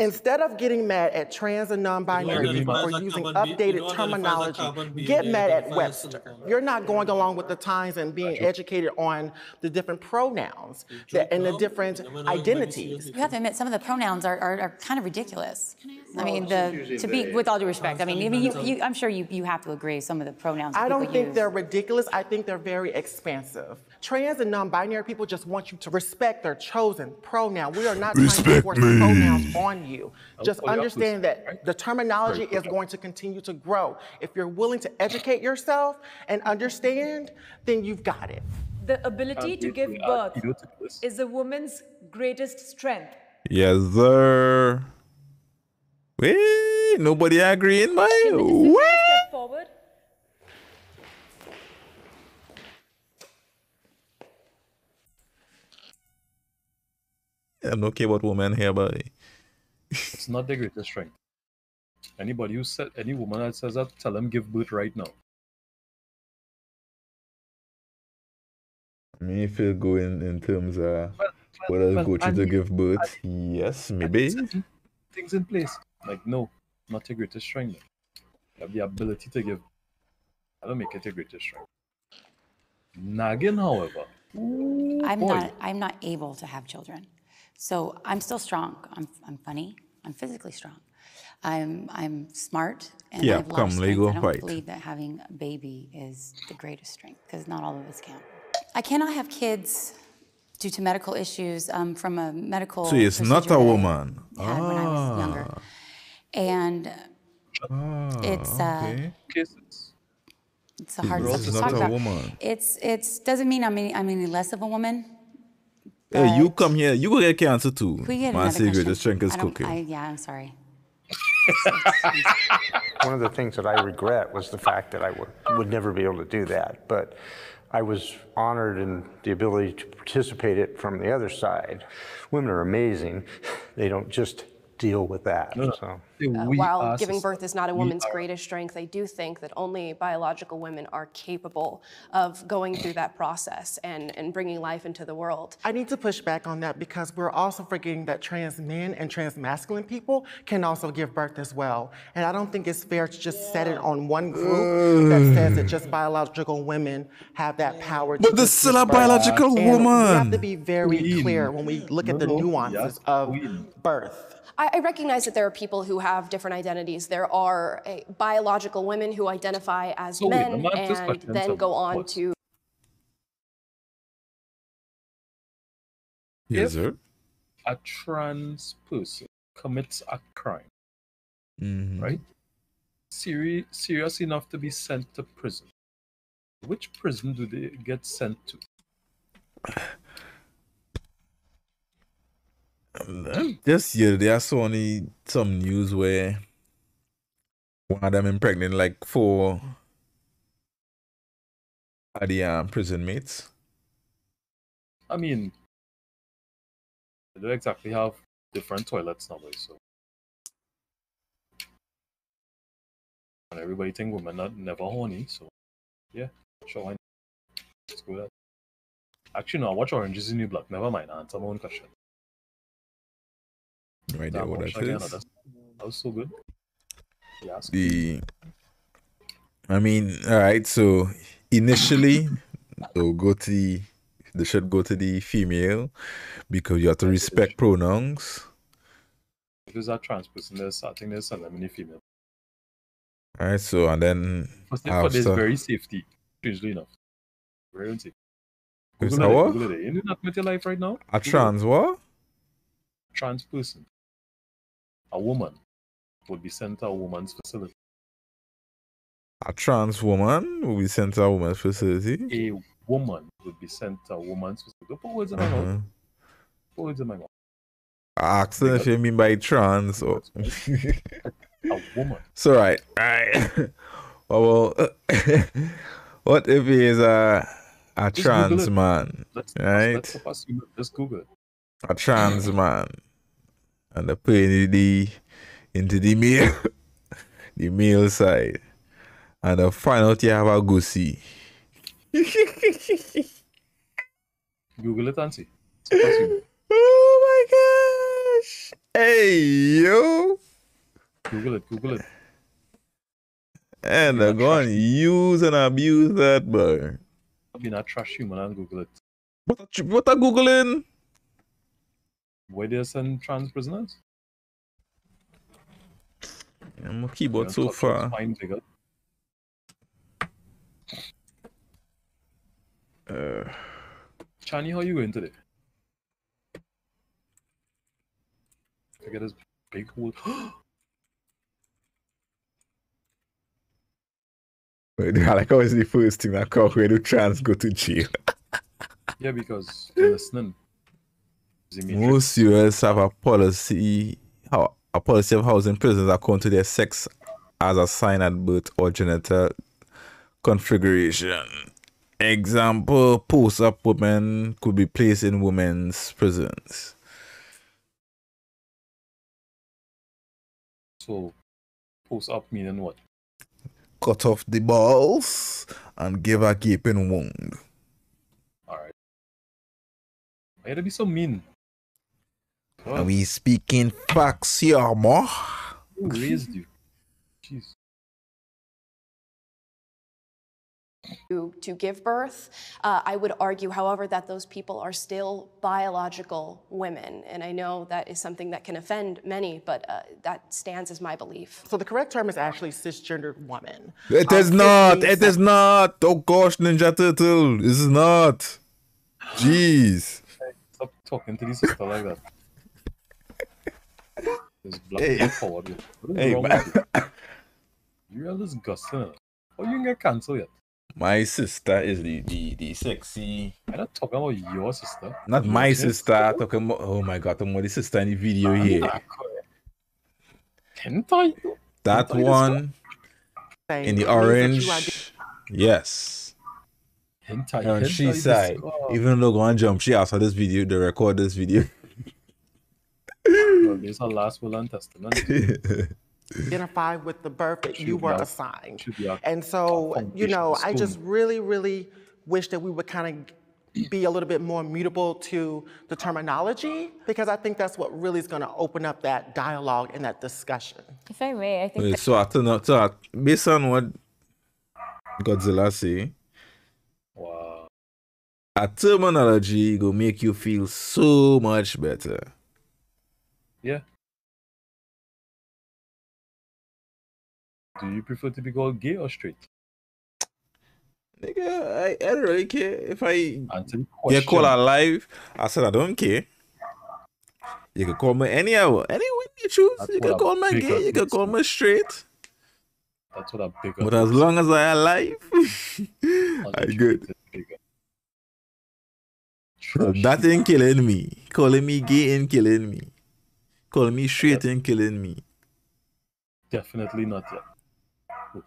Speaker 7: Instead of getting mad at trans and non-binary people for using updated terminology, get mad at Webster. You're not going along with the times and being educated on the different pronouns and the different identities.
Speaker 5: You have to admit, some of the pronouns are kind of ridiculous. I mean, to be, with all due respect, I'm sure you have to agree some of the pronouns
Speaker 7: I don't think they're ridiculous. I think they're very expansive. Trans and non-binary people just want you to respect their chosen pronoun. We are not trying to force pronouns on you. Just understand that the terminology is going to continue to grow. If you're willing to educate yourself and understand, then you've got it.
Speaker 3: The ability to give birth is a woman's greatest strength.
Speaker 2: Yes, sir. Wait, nobody agreeing, my
Speaker 3: step forward.
Speaker 2: I'm not care about women here, but
Speaker 1: it's not the greatest strength. Anybody who said, any woman that says that, tell them give birth right now.
Speaker 2: I mean, if you go in terms of what I'll go through to give birth, yes, maybe.
Speaker 1: Things in place. Like, no, not your greatest strength. You have the ability to give. I don't make it your greatest strength. Nagging, however.
Speaker 5: I'm not able to have children. So I'm still strong. I'm funny. I'm physically strong. I'm smart. And I have a lot of strength. I don't believe that having a baby is the greatest strength, because not all of us can. I cannot have kids due to medical issues from a medical.
Speaker 2: So it's not a woman.
Speaker 5: When I was younger, and it's it's a hard thing to talk about. It's doesn't mean I'm any less of a woman.
Speaker 2: Hey, you come here. You go get cancer too.
Speaker 5: We get another question.
Speaker 2: The strength is cooking.
Speaker 5: I'm sorry.
Speaker 8: One of the things that I regret was the fact that I would never be able to do that. But I was honored in the ability to participate it from the other side. Women are amazing. They don't just deal with that. So.
Speaker 6: While giving birth is not a woman's greatest strength, I do think that only biological women are capable of going through that process and bringing life into the world.
Speaker 7: I need to push back on that, because we're also forgetting that trans men and trans masculine people can also give birth as well. And I don't think it's fair to just set it on one group that says that just biological women have that power.
Speaker 2: But there's still a biological woman.
Speaker 7: We have to be very clear when we look at the nuances of birth.
Speaker 6: I recognize that there are people who have different identities. There are biological women who identify as men and then go on to...
Speaker 2: Yes, sir.
Speaker 1: A trans person commits a crime, right? Serious enough to be sent to prison. Which prison do they get sent to?
Speaker 2: This year, there saw some news where one of them impregnated like 4 of the prison mates.
Speaker 1: I mean, they don't exactly have different toilets nowadays, so And everybody think women are never horny, so yeah, sure, why not? Let's go with that. Actually, no, I watch Orange is the New Black. Never mind, answer my own question.
Speaker 2: No idea what that is.
Speaker 1: That was so good. Yes.
Speaker 2: I mean, all right. So initially, they should go to the female because you have to respect pronouns.
Speaker 1: If it's a trans person, I think there's a many female.
Speaker 2: All right. So and then
Speaker 1: for this very safety, strangely enough, very unsafe.
Speaker 2: Google
Speaker 1: it. You not with your life right now.
Speaker 2: A trans what?
Speaker 1: Trans person. A woman would be sent to a woman's facility.
Speaker 2: A trans woman will be sent to a woman's facility?
Speaker 1: A woman would be sent to a woman's facility. Don't put words in my mouth. Put words in my mouth.
Speaker 2: I asked them if you mean by trans or...
Speaker 1: A woman.
Speaker 2: So right. Well, what if he is a trans man? Right?
Speaker 1: Just Google it.
Speaker 2: A trans man. And they put into the male the male side. And they find out you have a goosey.
Speaker 1: Google it and see.
Speaker 2: Oh my gosh. Hey yo.
Speaker 1: Google it.
Speaker 2: And they're going to use and abuse that boy.
Speaker 1: I've been a trash human and Google it.
Speaker 2: What are Googling?
Speaker 1: Where they send trans prisoners?
Speaker 2: Yeah, my keyboard so far.
Speaker 1: Chani, how you going today? Look at this big hole.
Speaker 2: Wait, I like always the first thing that comes where the trans go to jail.
Speaker 1: Yeah, because you're listening.
Speaker 2: Most US have a policy of housing prisoners according to their sex as a sign at birth or genital configuration. Example, post-op women could be placed in women's prisons.
Speaker 1: So, post-op meaning what?
Speaker 2: Cut off the balls and give a gaping wound.
Speaker 1: Alright. Why you be so mean?
Speaker 2: Are we speaking facts here, ma?
Speaker 1: Who raised you? Jeez.
Speaker 6: To give birth. I would argue, however, that those people are still biological women. And I know that is something that can offend many, but that stands as my belief.
Speaker 7: So the correct term is actually cisgendered woman.
Speaker 2: It is not. It is not. Oh gosh, Ninja Turtle. This is not. Jeez.
Speaker 1: Stop talking to the sister like that. This black forward. What is wrong with you? You are disgusting. How you can get cancelled yet?
Speaker 2: My sister is the sexy.
Speaker 1: I'm not talking about your sister.
Speaker 2: Not my sister. I'm talking about, oh my god, I'm talking about the sister in the video here. That one in the orange. Yes. On she side. Even though go and jump, she asked for this video to record this video.
Speaker 1: Well, this is her last will and testament.
Speaker 7: Identify with the birth that you were assigned. And so, you know, I just really, really wish that we would kind of be a little bit more mutable to the terminology, because I think that's what really is going to open up that dialogue and that discussion.
Speaker 4: If I may, I think
Speaker 2: so based on what Godzilla say,
Speaker 1: wow,
Speaker 2: a terminology will make you feel so much better.
Speaker 1: Yeah. Do you prefer to be called gay or straight?
Speaker 2: Nigga, I don't really care. If I get called alive, I said I don't care. You can call me any hour. Any way you choose. You can call me gay, you can call me straight.
Speaker 1: That's what I'm big.
Speaker 2: But as long as I'm alive, I'm good. That ain't killing me. Calling me gay ain't killing me. Calling me straight ain't killing me.
Speaker 1: Definitely not yet.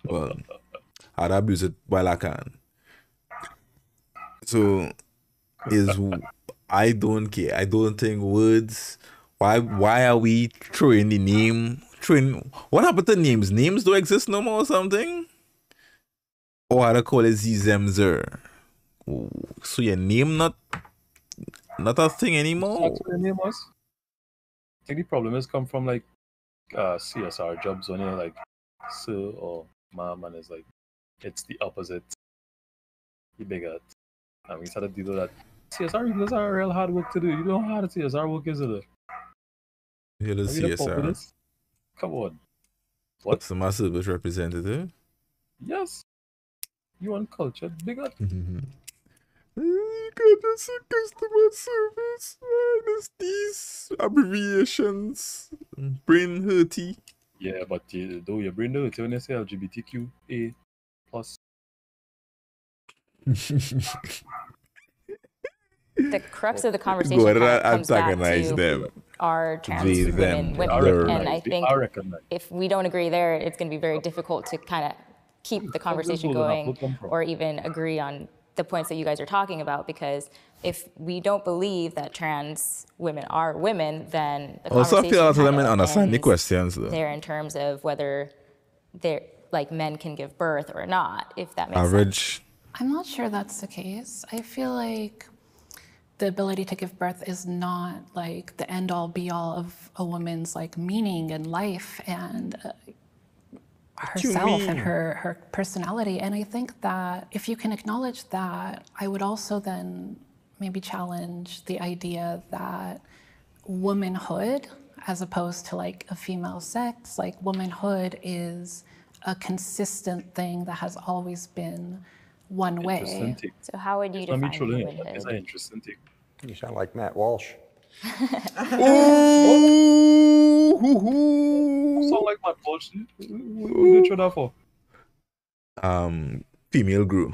Speaker 2: Well, I'd abuse it while I can. So, I don't care. I don't think words. Why are we throwing the name train. What happened to names? Names don't exist no more or something? Or how to call it Zizemzer. So your name not a thing anymore?
Speaker 1: That's what your name was? I think the problem has come from like CSR jobs when you're like sir or ma'am, and it's like it's the opposite. You bigger. And we started to do that. CSR equals are real hard work to do. You know how hard CSR work is, it?
Speaker 2: You're the CSR.
Speaker 1: Come on.
Speaker 2: What's the mass service representative?
Speaker 1: Yes. You want culture, big up.
Speaker 2: You got this customer service. There's these abbreviations. Brain hurty.
Speaker 1: Yeah, but though your brain hurty when you say LGBTQA plus.
Speaker 4: The crux of the conversation comes back to
Speaker 2: them.
Speaker 4: Are trans women, and I think if we don't agree there, it's going to be very difficult to kind of keep the conversation going or even agree on the points that you guys are talking about, because if we don't believe that trans women are women, then the
Speaker 2: also
Speaker 4: conversation
Speaker 2: feel out
Speaker 4: kind
Speaker 2: them
Speaker 4: of
Speaker 2: understand the questions though.
Speaker 4: There in terms of whether they're like men can give birth or not, if that makes
Speaker 2: sense.
Speaker 9: I'm not sure that's the case. I feel like the ability to give birth is not like the end all be all of a woman's like meaning and life and herself and her personality. And I think that if you can acknowledge that, I would also then maybe challenge the idea that womanhood, as opposed to like a female sex, like womanhood is a consistent thing that has always been one way.
Speaker 4: So how would you define womanhood?
Speaker 1: It's an interesting thing.
Speaker 8: You sound like Matt Walsh.
Speaker 1: Sound like Matt Walsh? Who did you that for?
Speaker 2: Female group.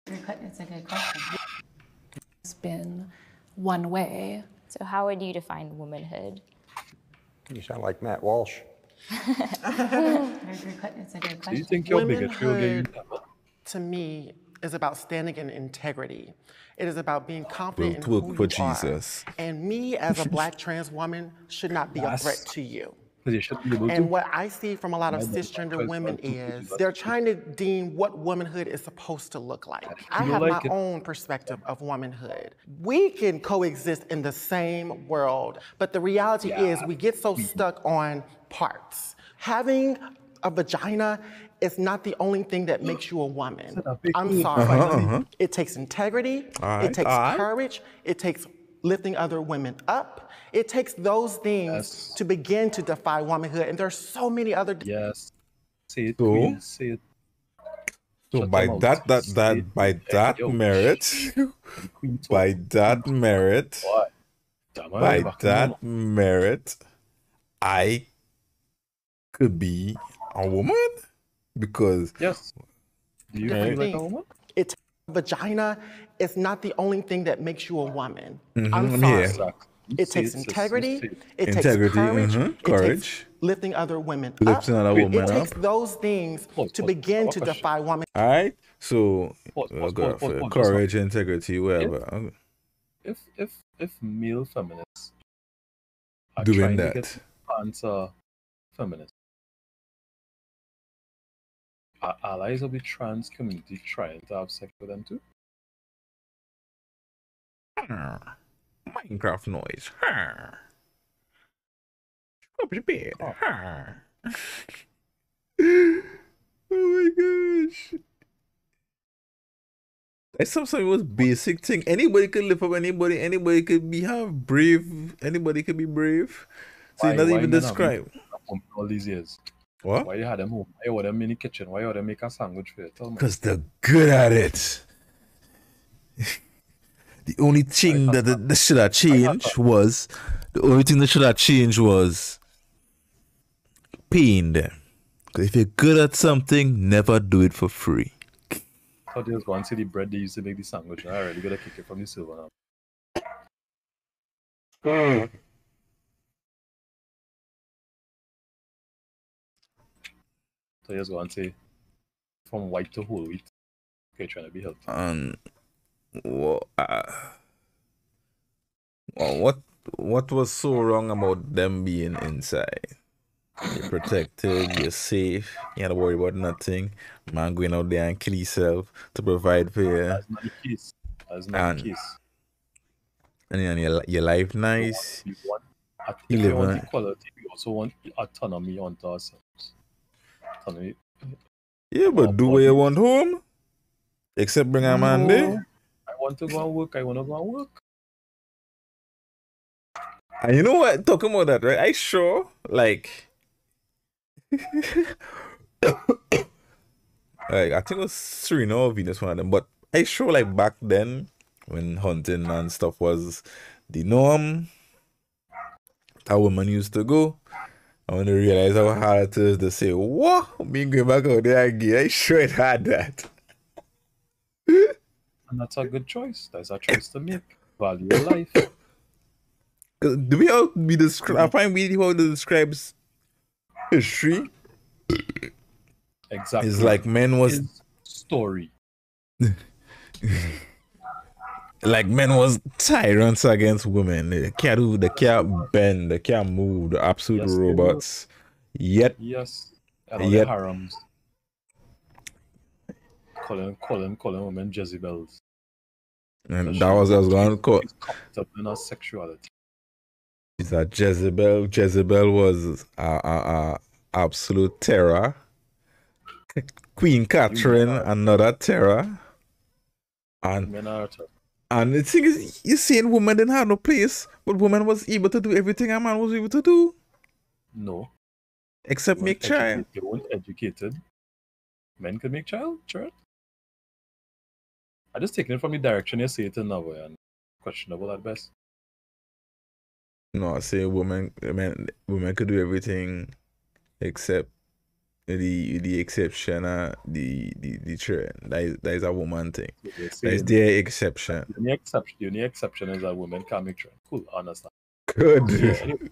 Speaker 5: It's a good question.
Speaker 9: It's been one way.
Speaker 4: So how would you define womanhood?
Speaker 8: You sound like Matt Walsh.
Speaker 5: It's a good question.
Speaker 1: Do you think your bigotry will get you?
Speaker 7: To me, is about standing in integrity. It is about being confident in
Speaker 2: who
Speaker 7: you
Speaker 2: Jesus.
Speaker 7: are. And me as a Black trans woman should not be a threat to you.
Speaker 1: And
Speaker 7: what I see from a lot of cisgender women is they're trying to deem what womanhood is supposed to look like. I have my own perspective of womanhood. We can coexist in the same world, but the reality is we get so stuck on parts. Having a vagina is not the only thing that makes you a woman. I'm sorry. It takes integrity, it takes courage, it takes lifting other women up. It takes those things to begin to defy womanhood, and there's so many other.
Speaker 1: Yes. Say it, queen. Say it.
Speaker 2: So by that merit, I could be a woman because
Speaker 1: yes. Do you feel like a woman?
Speaker 7: It's vagina is not the only thing that makes you a woman. I'm sorry. It takes integrity, it takes courage, it takes lifting other women up. It takes those things to begin to defy women.
Speaker 2: All right, so courage, integrity, whatever.
Speaker 1: If male feminists are
Speaker 2: doing
Speaker 1: trying
Speaker 2: that,
Speaker 1: to get answer feminists, are allies of the trans community trying to have sex with them too?
Speaker 2: Minecraft noise. Up the bed. Oh my gosh. That's something was basic thing. Anybody could lift up anybody. Anybody could be brave. Anybody could be brave. So you're not even describe.
Speaker 1: All these years.
Speaker 2: What?
Speaker 1: Why you had them home? Why you had them in the kitchen? Why you had them make a sandwich for you? Tell me.
Speaker 2: Because they're good at it. The only thing that should have changed was paying them. Because if you're good at something, never do it for free.
Speaker 1: I thought they was going to see the bread they used to make the sandwich. All right, you gotta kick it from the silver now. So you just going to say from white to whole wheat. Okay, trying to be healthy.
Speaker 2: What what was so wrong about them being inside? You're protected, you're safe, you don't worry about nothing. Man going out there and kill yourself to provide for you.
Speaker 1: That's not the case. That's not the case.
Speaker 2: And your life nice.
Speaker 1: If you want equality, we also want autonomy onto ourselves. Autonomy.
Speaker 2: Yeah, but do what you want home? Except bring a man there?
Speaker 1: I want to go and work. I want to go and work.
Speaker 2: And you know what? Talking about that, right? I sure, like... like, I think it was Serena or Venus, one of them. But I sure, like, back then, when hunting and stuff was the norm, that woman used to go. I want to realize how hard it is to say, what? Me going back out there again. I sure it had that.
Speaker 1: And that's a good choice. That's a choice to make. Value your life.
Speaker 2: Do we all be I find we how to describe history.
Speaker 1: Exactly.
Speaker 2: It's like men was
Speaker 1: his story.
Speaker 2: Like men was tyrants against women. They can't do, they can't bend, they can't move, the absolute robots. Yet,
Speaker 1: and all the harems. Calling women Jezebels.
Speaker 2: And that was going to call.
Speaker 1: In our sexuality.
Speaker 2: It's a Jezebel. Jezebel was a absolute terror. Queen Catherine, another terror. And the thing is, you're saying women didn't have no place, but women was able to do everything a man was able to do.
Speaker 1: No.
Speaker 2: Except make child.
Speaker 1: They weren't educated. Men could make child, sure. I just taking it from the direction you say it in now, and questionable at best.
Speaker 2: No, I say women could do everything except the exception, the trend. That is a woman thing. That is their exception.
Speaker 1: The only exception is that women can't make trend. Cool, understand.
Speaker 2: Good.
Speaker 1: Yeah, anyway,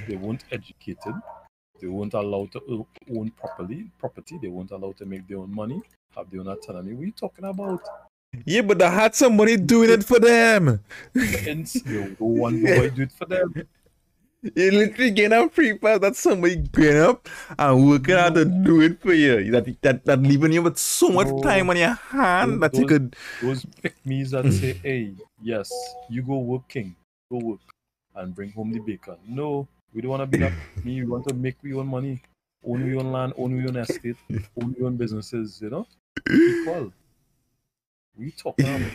Speaker 1: they weren't educated. They weren't allowed to own property. They weren't allowed to make their own money, have their own autonomy. What are you talking about?
Speaker 2: Yeah, but they had somebody doing it for them.
Speaker 1: You don't want nobody do it for them.
Speaker 2: You literally get a free pass that somebody going up and working out to do it for you. That leaving you with so much time on your hand that you could.
Speaker 1: Those pick-me's that say, hey, yes, you go work, king. Go work and bring home the bacon. No, we don't want to be that. We want to make our own money. Own our own land, own our own estate, own our own businesses, you know? Equal. We talking about.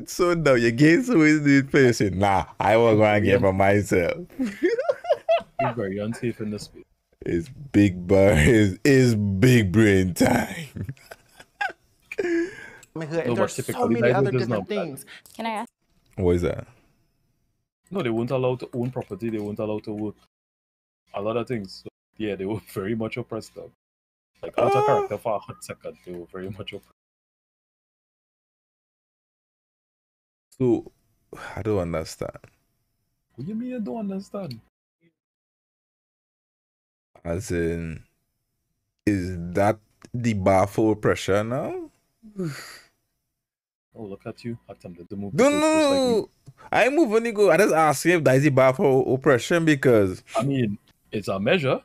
Speaker 2: So now you get so easy to you say, nah, I was going to get for myself.
Speaker 1: It's very unsafe in this space.
Speaker 2: It's big big brain time.
Speaker 7: There's so many other different things.
Speaker 4: Can I ask?
Speaker 2: What is that?
Speaker 1: No, they weren't allowed to own property. They weren't allowed to work. A lot of things. So, yeah, they were very much oppressed. Like, out of character for a hot second, they were very much oppressed.
Speaker 2: So, I don't understand.
Speaker 1: What do you mean you don't understand?
Speaker 2: As in, is that the bar for oppression now?
Speaker 1: Oh, look at you, attempted to move.
Speaker 2: No. I move when you go. I just ask you if that is the bar for oppression because...
Speaker 1: I mean, it's a measure.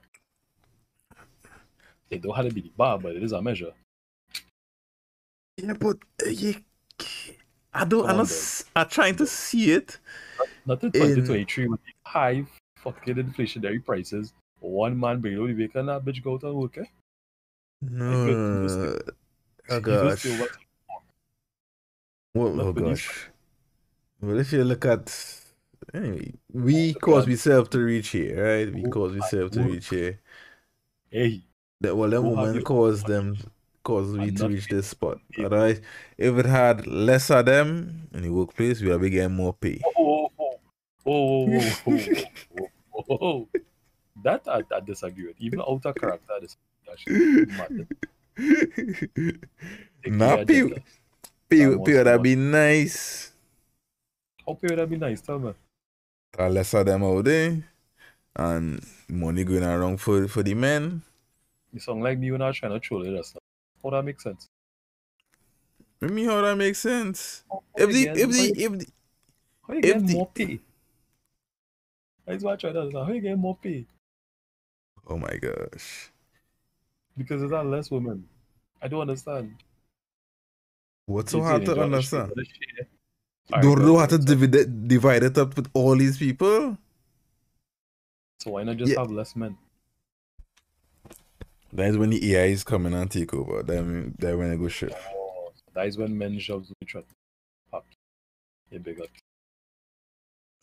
Speaker 1: It don't have to be the bar, but it is a measure.
Speaker 2: Yeah, but I'm trying to see it.
Speaker 1: Not in 2023 with the high fucking inflationary prices. One man below the bacon, that bitch go out and work, eh?
Speaker 2: No. Oh gosh. Oh gosh. Well, if you look at... Anyway, we cause ourselves to reach here, right? We cause ourselves to reach here.
Speaker 1: Hey.
Speaker 2: Well, them women cause me to reach this spot. Alright? If it had less of them in the workplace, we would be getting more pay.
Speaker 1: Oh. That I disagree with. Even out of character, this is mad.
Speaker 2: Nah, pay would that be nice.
Speaker 1: How pay would that be nice? Tell me.
Speaker 2: Less of them out there. And money going around for the men.
Speaker 1: You sound like me when I was trying to troll it. That's not. How that makes sense?
Speaker 2: How that makes sense? If
Speaker 1: How you getting more pay? That's what I try to understand. How you getting more pay?
Speaker 2: Oh my gosh.
Speaker 1: Because there's less women. I don't understand.
Speaker 2: What's so hard to understand?
Speaker 1: Right,
Speaker 2: don't know how to divide it up with all these people?
Speaker 1: So why not just have less men?
Speaker 2: That is when the AIs come in and take over. Then when it go shift.
Speaker 1: Oh, that is when men's jobs will be threatened. You bigot.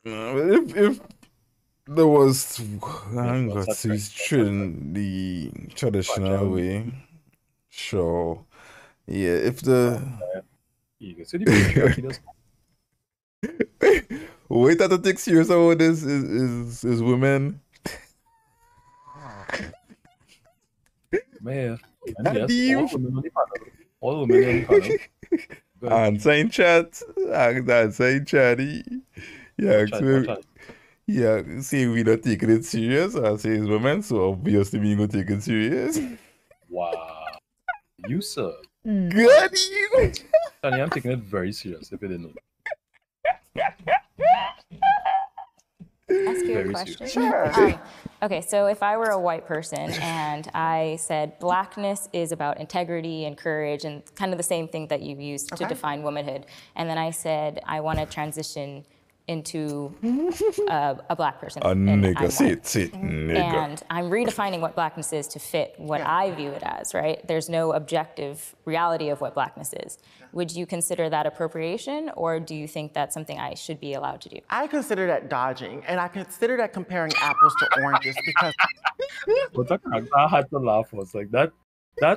Speaker 2: If there was, I got to the traditional way. Sure. Yeah, if the... Wait that to take serious about this is women.
Speaker 1: Man, yes, all women on the panel.
Speaker 2: Answer in chat. Answer in chat. Yeah, see, we not taking it serious. I say it's women, so obviously we gonna take it serious.
Speaker 1: Wow. You, sir.
Speaker 2: Good you.
Speaker 1: Tanya, I'm taking it very serious, if you didn't know.
Speaker 4: Ask you a question? Sure. Okay, so if I were a white person and I said blackness is about integrity and courage and kind of the same thing that you used to define womanhood, and then I said I want to transition into a black person.
Speaker 2: A nigga, see it, nigga.
Speaker 4: And I'm redefining what blackness is to fit what I view it as, right? There's no objective reality of what blackness is. Would you consider that appropriation, or do you think that's something I should be allowed to do?
Speaker 7: I consider that dodging, and I consider that comparing apples to oranges because...
Speaker 1: But I had to laugh. Was like, that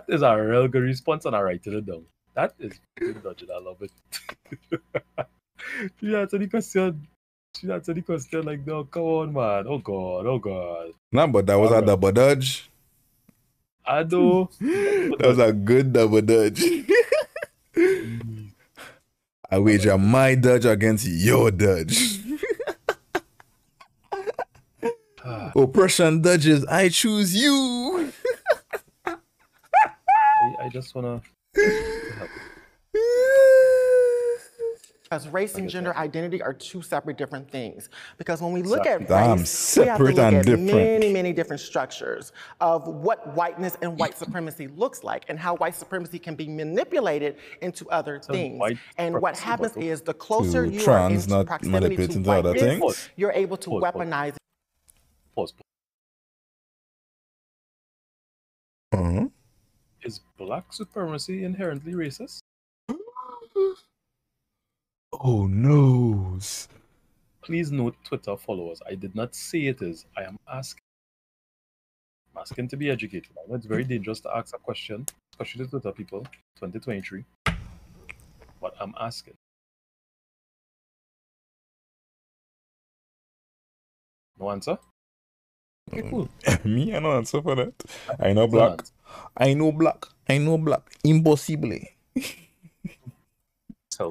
Speaker 1: is a real good response, and I write it down. That is good dodging. I love it. She answered the question like, no, come on, man. Oh, God.
Speaker 2: Nah, but that was a double dodge.
Speaker 1: I know.
Speaker 2: That was a good double dodge. I wager my dodge against your dodge. Oppression dodges, I choose you.
Speaker 1: I just want to help.
Speaker 7: Because race and gender identity are two separate different things. Because when we look at race, we have to look at many different structures of what whiteness and white supremacy looks like and how white supremacy can be manipulated into other things. And what happens is the closer you are into proximity to whiteness, you're able to weaponize
Speaker 1: it. Is black supremacy inherently racist?
Speaker 2: Oh no.
Speaker 1: Please note, Twitter followers, I did not say it is. I am asking. I'm asking to be educated. I know it's very dangerous to ask a question, especially to Twitter people, 2023. But I'm asking. No answer? Okay, cool.
Speaker 2: Me, I no answer for that. I know black. I know black. Impossible.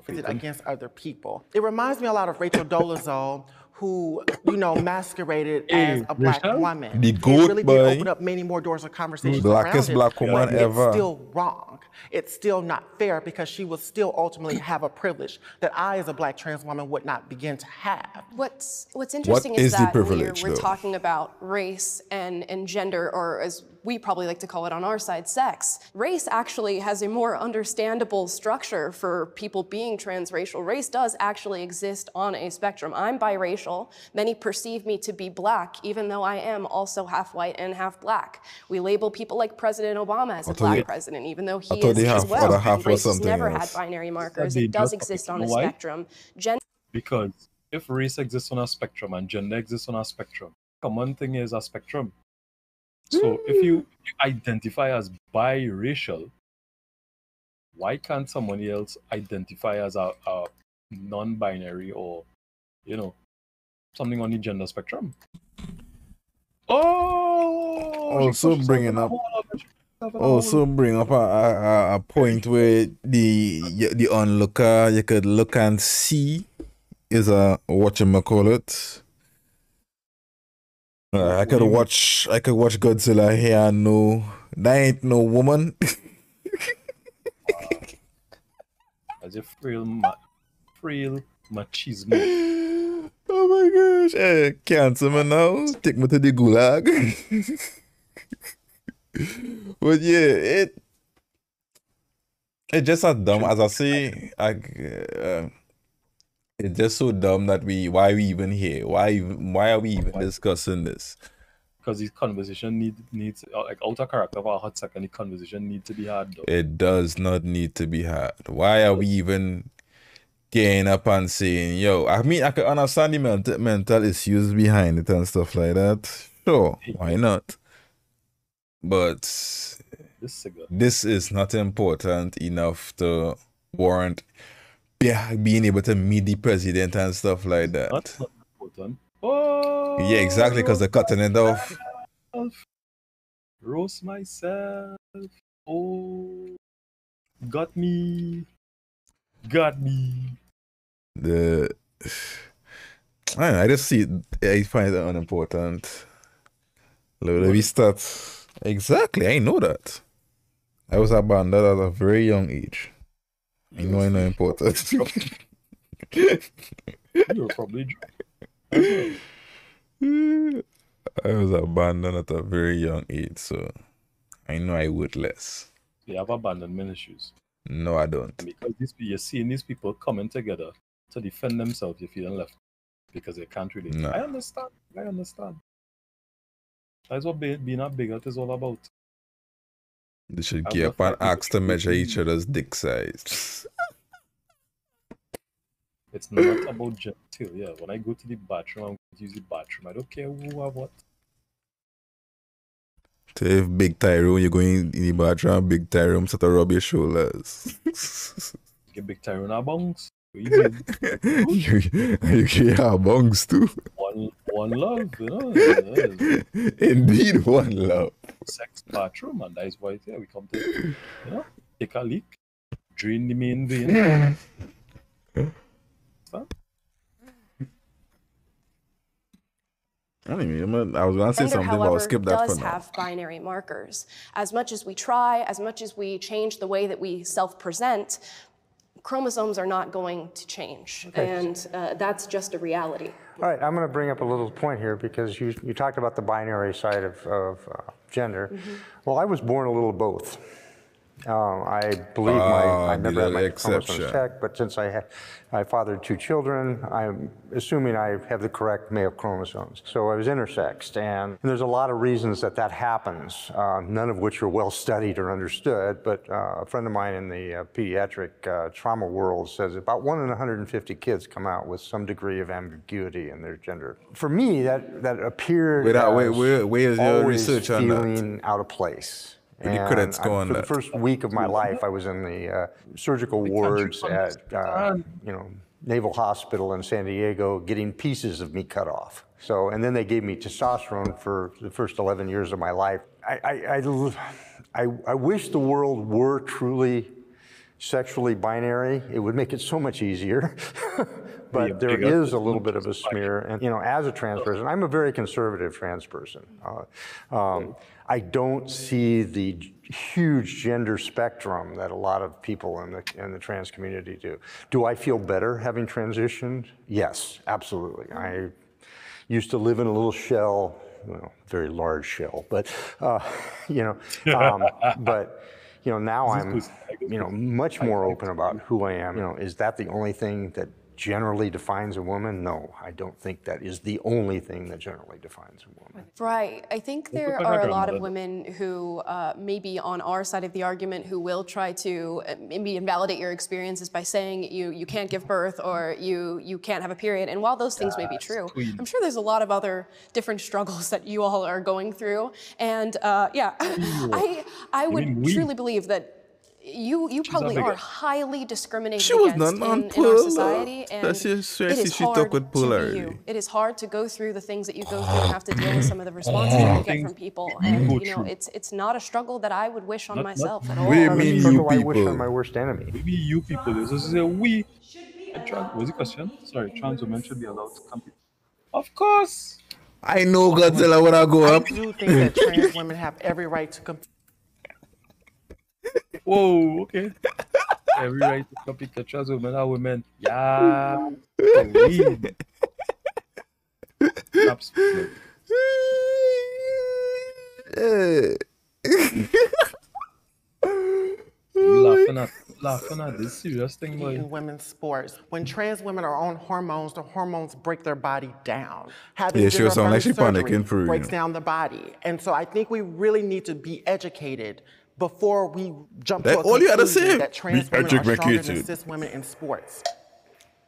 Speaker 7: Against other people. It reminds me a lot of Rachel Dolezal, who, masqueraded as a black woman.
Speaker 2: The goat
Speaker 7: really did open up many more doors of conversation.
Speaker 2: Blackest black woman ever.
Speaker 7: It's still wrong. It's still not fair because she will still ultimately have a privilege that I, as a black trans woman, would not begin to have.
Speaker 6: What's interesting is that we're talking about race and gender, or as we probably like to call it on our side, sex. Race actually has a more understandable structure for people being transracial. Race does actually exist on a spectrum. I'm biracial. Many perceive me to be black, even though I am also half white and half black. We label people like President Obama as a black president, even though he is as well. Race has never had binary markers. It does exist on a spectrum.
Speaker 1: Because if race exists on a spectrum and gender exists on a spectrum, common thing is a spectrum. So if you identify as biracial, why can't somebody else identify as a non-binary or, something on the gender spectrum?
Speaker 2: Also bring up a point where the onlooker, you could look and see, is a whatchamacallit. I could watch Godzilla here and no, that ain't no woman.
Speaker 1: As a frail machismo.
Speaker 2: my gosh. Hey, cancel me now. Take me to the gulag. But yeah, it's just a dumb, as I say, it's just so dumb that why are we even here? Why are we even discussing this?
Speaker 1: Because this conversation needs like out of character for a hot second, the conversation needs to be had though.
Speaker 2: It does not need to be had. Why are we even getting up and saying, yo, I mean, I can understand the mental issues behind it and stuff like that. Sure, why not? But this is not important enough to warrant being able to meet the president and stuff like that.
Speaker 1: That's not important. Oh,
Speaker 2: yeah, exactly, because they're cutting it off.
Speaker 1: Roast myself. Oh, got me.
Speaker 2: I just see it, I find it unimportant. Let me start. Exactly, I know that. I was abandoned at a very young age. I know important.
Speaker 1: You're probably
Speaker 2: I was abandoned at a very young age, so I know I would less.
Speaker 1: You have abandonment issues.
Speaker 2: No, I don't.
Speaker 1: Because you're seeing these people coming together to defend themselves, you're feeling left because they can't really.
Speaker 2: No.
Speaker 1: I understand. That's what being a bigot is all about.
Speaker 2: They should get up and ask to measure each other's dick size.
Speaker 1: It's not about genitalia. Yeah, when I go to the bathroom, I'm going to use the bathroom. I don't care who or what.
Speaker 2: So if big Tyrone, you're going in the bathroom, big Tyrone sort of rub your shoulders.
Speaker 1: Get big Tyrone a bounce.
Speaker 2: You can have bungs too.
Speaker 1: One love, you know.
Speaker 2: Indeed, one love.
Speaker 1: Sex bathroom, and that is why we come to, you know, take a leak, drain the main vein.
Speaker 2: I was going to say something, but I'll skip that for now.
Speaker 6: Does have binary markers. As much as we try, as much as we change the way that we self-present, chromosomes are not going to change, and that's just a reality.
Speaker 8: All right, I'm going to bring up a little point here because you talked about the binary side of gender. Mm-hmm. Well, I was born a little both. I believe I never had my chromosomes checked, but since I fathered 2 children, I'm assuming I have the correct male chromosomes. So I was intersexed, and there's a lot of reasons that happens, none of which are well studied or understood, but a friend of mine in the pediatric trauma world says about 1 in 150 kids come out with some degree of ambiguity in their gender. For me, that appeared
Speaker 2: where is your research on that?
Speaker 8: Feeling out of place.
Speaker 2: For the
Speaker 8: first week of my life, I was in the surgical wards at Naval Hospital in San Diego, getting pieces of me cut off. So, and then they gave me testosterone for the first 11 years of my life. I wish the world were truly sexually binary. It would make it so much easier. But there is a little bit of a smear. And, as a trans person, I'm a very conservative trans person. I don't see the huge gender spectrum that a lot of people in the trans community do. Do I feel better having transitioned? Yes, absolutely. I used to live in a little shell, very large shell, but now I'm much more open about who I am. Is that the only thing that generally defines a woman? No, I don't think that is the only thing that generally defines a woman.
Speaker 6: Right. I think there are a lot of women who may be on our side of the argument who will try to maybe invalidate your experiences by saying you can't give birth or you can't have a period. And while those things may be true, I'm sure there's a lot of other different struggles that you all are going through. And I would truly believe that you probably are highly discriminated against in our society, and it is hard to be you. It is hard to go through the things that you go through and have to deal with some of the responses that you get from people. And it's not a struggle that I would wish on myself at all.
Speaker 2: What do you mean you people?
Speaker 8: I wish on my worst enemy.
Speaker 1: Maybe you people. This is a we. Was the question? Sorry, trans women should be allowed to compete. Of course.
Speaker 2: I know Godzilla when I go up.
Speaker 7: I do think that trans women have every right to compete.
Speaker 1: Whoa, okay. Every right to compete. The trans women are women. Yeah. Absolutely. You laughing at this serious thing, boy.
Speaker 7: In women's sports, when trans women are on hormones, the hormones break their body down. Having
Speaker 2: she was sound like she panicking for
Speaker 7: breaks down the body, and so I think we really need to be educated before we jump to a conclusion that trans women are stronger than cis women in sports.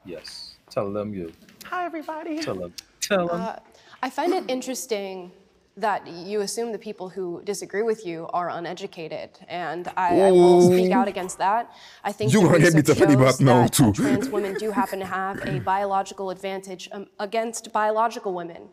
Speaker 1: Yes, tell them you.
Speaker 7: Hi, everybody.
Speaker 1: Tell them. Tell them.
Speaker 6: I find it interesting that you assume the people who disagree with you are uneducated, and I will speak out against that. I think the research shows that trans women do happen to have a biological advantage against biological women.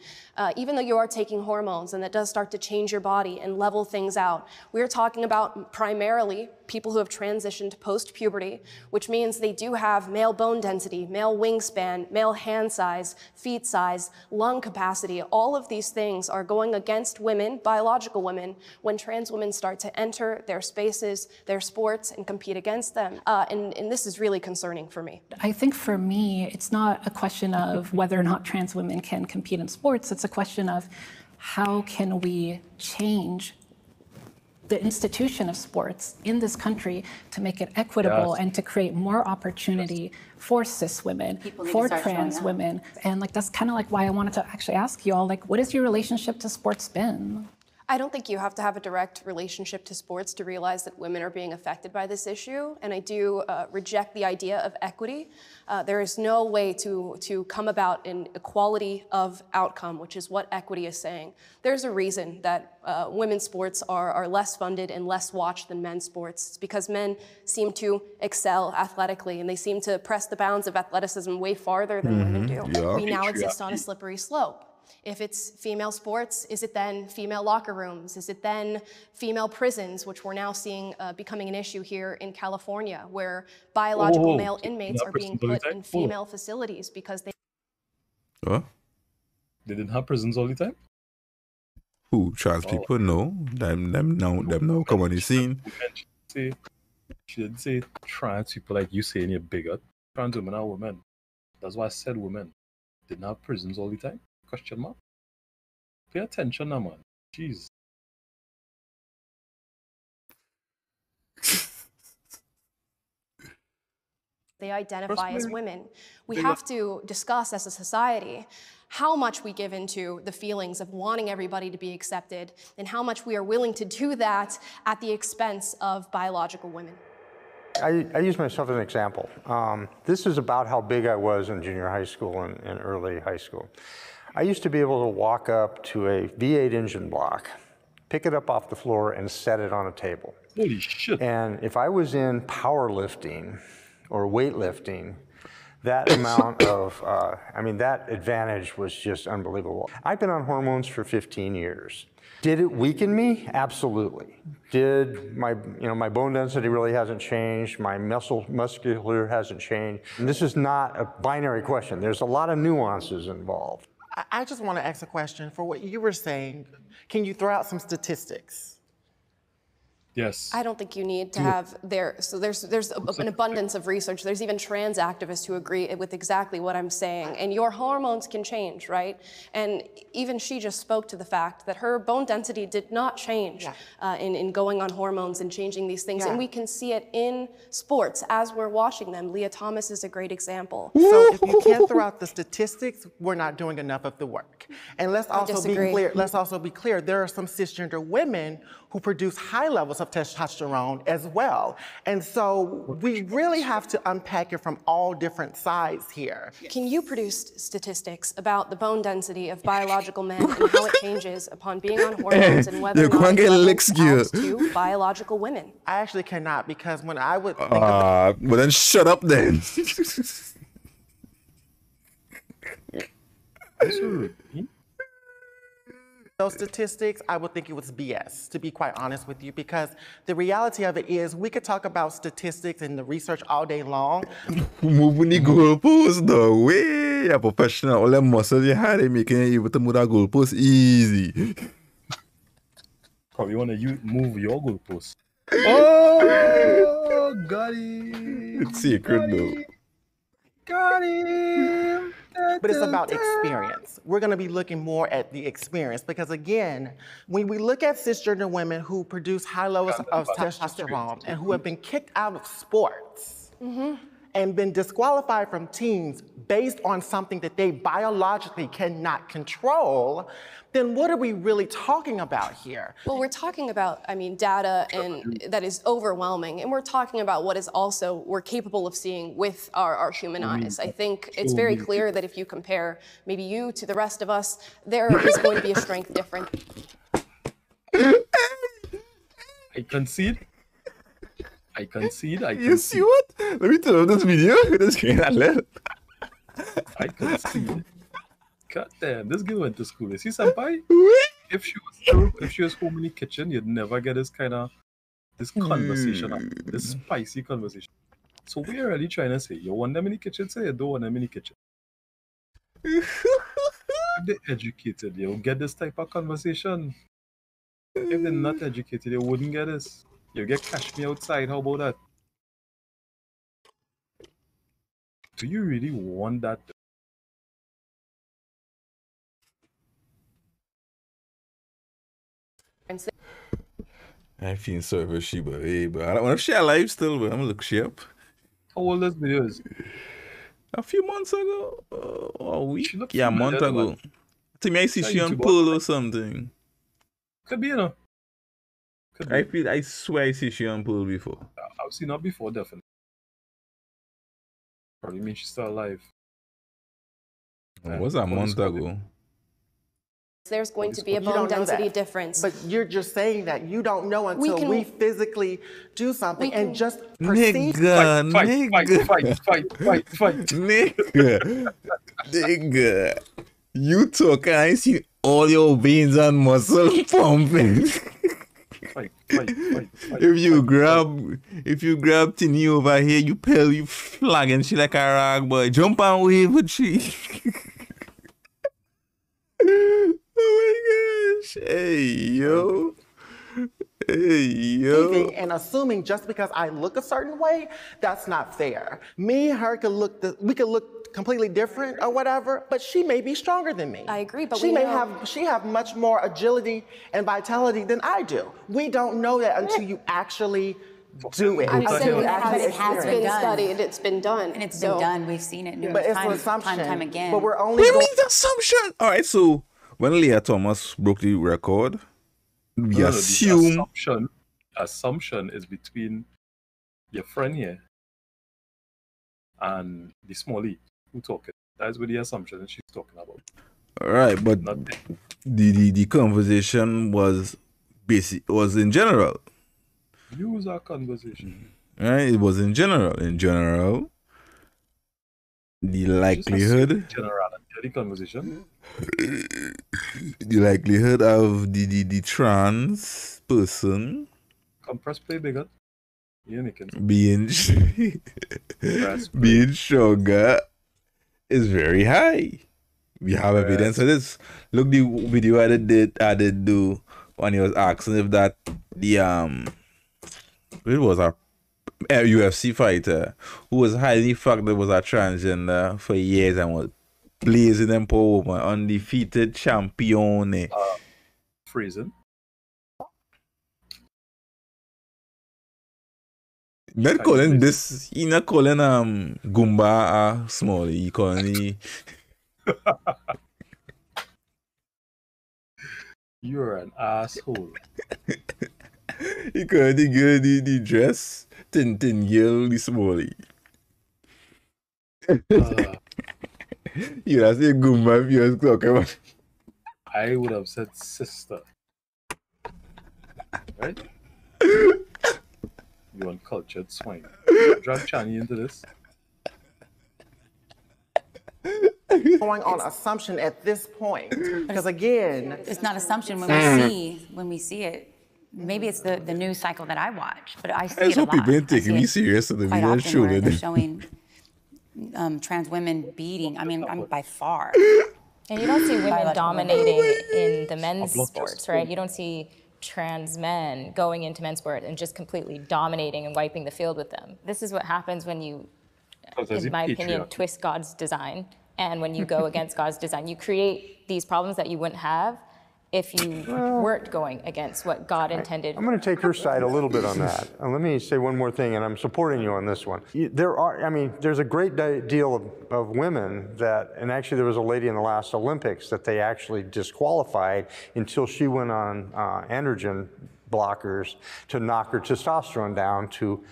Speaker 6: Even though you are taking hormones, and that does start to change your body and level things out, we're talking about primarily people who have transitioned post-puberty, which means they do have male bone density, male wingspan, male hand size, feet size, lung capacity. All of these things are going against women, biological women, when trans women start to enter their spaces, their sports, and compete against them. And this is really concerning for me.
Speaker 9: I think for me, it's not a question of whether or not trans women can compete in sports. It's a question of how can we change the institution of sports in this country to make it equitable and to create more opportunity for cis women, for trans women. And like that's kind of like why I wanted to actually ask you all, like, what has your relationship to sports been?
Speaker 6: I don't think you have to have a direct relationship to sports to realize that women are being affected by this issue, and I do reject the idea of equity. There is no way to come about an equality of outcome, which is what equity is saying. There's a reason that women's sports are less funded and less watched than men's sports. It's because men seem to excel athletically, and they seem to press the bounds of athleticism way farther than women do.
Speaker 2: Yeah.
Speaker 6: We now exist on a slippery slope. If it's female sports, is it then female locker rooms? Is it then female prisons, which we're now seeing becoming an issue here in California, where biological male inmates are being put in female facilities because they...
Speaker 2: What?
Speaker 1: They didn't have prisons all the time?
Speaker 2: Who? Trans people? No. Them now come on the scene.
Speaker 1: She didn't say trans people like you saying you're bigot. Trans women are women. That's why I said women. Didn't have prisons all the time? Question mark? Pay attention now, man. Jeez.
Speaker 6: They identify as women. We have to discuss as a society how much we give into the feelings of wanting everybody to be accepted and how much we are willing to do that at the expense of biological women.
Speaker 8: I use myself as an example. This is about how big I was in junior high school and early high school. I used to be able to walk up to a V8 engine block, pick it up off the floor, and set it on a table.
Speaker 1: Holy shit.
Speaker 8: And if I was in powerlifting or weightlifting, that amount of, that advantage was just unbelievable. I've been on hormones for 15 years. Did it weaken me? Absolutely. Did my bone density really hasn't changed, my muscular hasn't changed. And this is not a binary question. There's a lot of nuances involved.
Speaker 7: I just want to ask a question for what you were saying. Can you throw out some statistics?
Speaker 1: Yes.
Speaker 6: I don't think you need to have so there's an abundance of research. There's even trans activists who agree with exactly what I'm saying. And your hormones can change, right? And even she just spoke to the fact that her bone density did not change in going on hormones and changing these things. And we can see it in sports as we're watching them. Leah Thomas is a great example.
Speaker 7: So if you can't throw out the statistics, we're not doing enough of the work. And let's also be clear, there are some cisgender women who produce high levels of testosterone as well. And so we really have to unpack it from all different sides here.
Speaker 6: Can you produce statistics about the bone density of biological men and how it changes upon being on hormones and whether or not it levels out to biological women?
Speaker 7: I actually cannot, because when I would think of
Speaker 2: well then shut up then.
Speaker 7: those statistics, I would think it was BS, to be quite honest with you, because the reality of it is we could talk about statistics and the research all day long.
Speaker 2: Moving the goalpost the way you're professional, all the muscles you had, they making you able to move that goalpost easy.
Speaker 1: Probably want to move your goalpost. Oh, got him.
Speaker 2: It's secret though.
Speaker 1: Got him.
Speaker 7: but it's about experience. We're going to be looking more at the experience because, again, when we look at cisgender women who produce high levels of testosterone and who have been kicked out of sports and been disqualified from teams based on something that they biologically cannot control, then what are we really talking about here?
Speaker 6: Well, we're talking about, I mean, data and that is overwhelming, and we're talking about what is also we're capable of seeing with our human eyes. I think it's very clear that if you compare maybe you to the rest of us, there is going to be a strength difference.
Speaker 1: I concede.
Speaker 2: You see what? Let me turn on this video. This screen I left.
Speaker 1: I concede. God damn, this girl went to school. You see, Senpai? If she was home in the kitchen, you'd never get this conversation, this spicy conversation. So we're really trying to say, you want them in the kitchen, say you don't want them in the kitchen. If they're educated, you'll get this type of conversation. If they're not educated, you wouldn't get this. You get cash me outside, how about that? Do you really want that?
Speaker 2: I feel sorry for she, but I don't want to share live still, but I'm gonna look she up.
Speaker 1: How old this video is?
Speaker 2: A few months ago, or a week?
Speaker 1: Yeah,
Speaker 2: a month ago. I think I see she on Pearl or something.
Speaker 1: Could be, you know.
Speaker 2: I swear I see she on Pearl before.
Speaker 1: I've seen her before, definitely. Probably means she's still alive.
Speaker 2: It was a month ago.
Speaker 6: There's going to be a bone density difference.
Speaker 7: But you're just saying that you don't know until we physically do something and just perceive.
Speaker 2: Nigga. You talk and I see all your veins and muscle pumping. If you grab Tini over here, you flagging she like a rag boy. Jump and wave with she. Oh my gosh. Hey yo.
Speaker 7: And assuming just because I look a certain way, that's not fair. Me and her we could look completely different or whatever, but she may be stronger than me.
Speaker 6: I agree, but
Speaker 7: she have much more agility and vitality than I do. We don't know that until you actually do it.
Speaker 6: I'm saying that it has been studied, it's been done.
Speaker 5: And it's been done, we've seen it numerous
Speaker 7: times.
Speaker 5: But it's an assumption. Time again.
Speaker 7: But we're only
Speaker 2: What do you mean assumption? Alright, so when Leah Thomas broke the record, we assume
Speaker 1: assumption is between your friend here and the smallie who talking. That's what the assumption she's talking about.
Speaker 2: Alright, but the conversation was in general.
Speaker 1: Use our conversation.
Speaker 2: Right? It was in general. In general, the likelihood
Speaker 1: the conversation.
Speaker 2: The likelihood of the trans person
Speaker 1: compress play bigger.
Speaker 2: being stronger is very high. We have evidence of this. Look, the video I did do when he was asking if that it was a UFC fighter who was highly fucked that was a transgender for years and was blazing them poor woman, undefeated champion.
Speaker 1: Freezing.
Speaker 2: Not calling this, he not calling Goomba small, he calling he
Speaker 1: You're an asshole.
Speaker 2: He calling the girl the dress, thin girl, the smallie. You have to say Goomba if you was talking about.
Speaker 1: I would have said sister. Right? You uncultured swine. Drag Chani into this.
Speaker 7: Going on assumption at this point, because again,
Speaker 5: it's not assumption when we see it. Maybe it's the news cycle that I watch, but I see it a lot.
Speaker 2: People ain't taking me serious, so
Speaker 5: quite often where they're showing trans women beating. I mean, by far.
Speaker 4: And you don't see women dominating in the men's sports, right? You don't see trans men going into men's sport and just completely dominating and wiping the field with them. This is what happens when you, in my opinion, twist God's design And when you go against God's design, you create these problems that you wouldn't have if you weren't going against what God intended.
Speaker 8: I'm going to take your side a little bit on that. Let me say one more thing, and I'm supporting you on this one. There's a great deal of women that, and actually there was a lady in the last Olympics that they actually disqualified until she went on androgen blockers to knock her testosterone down to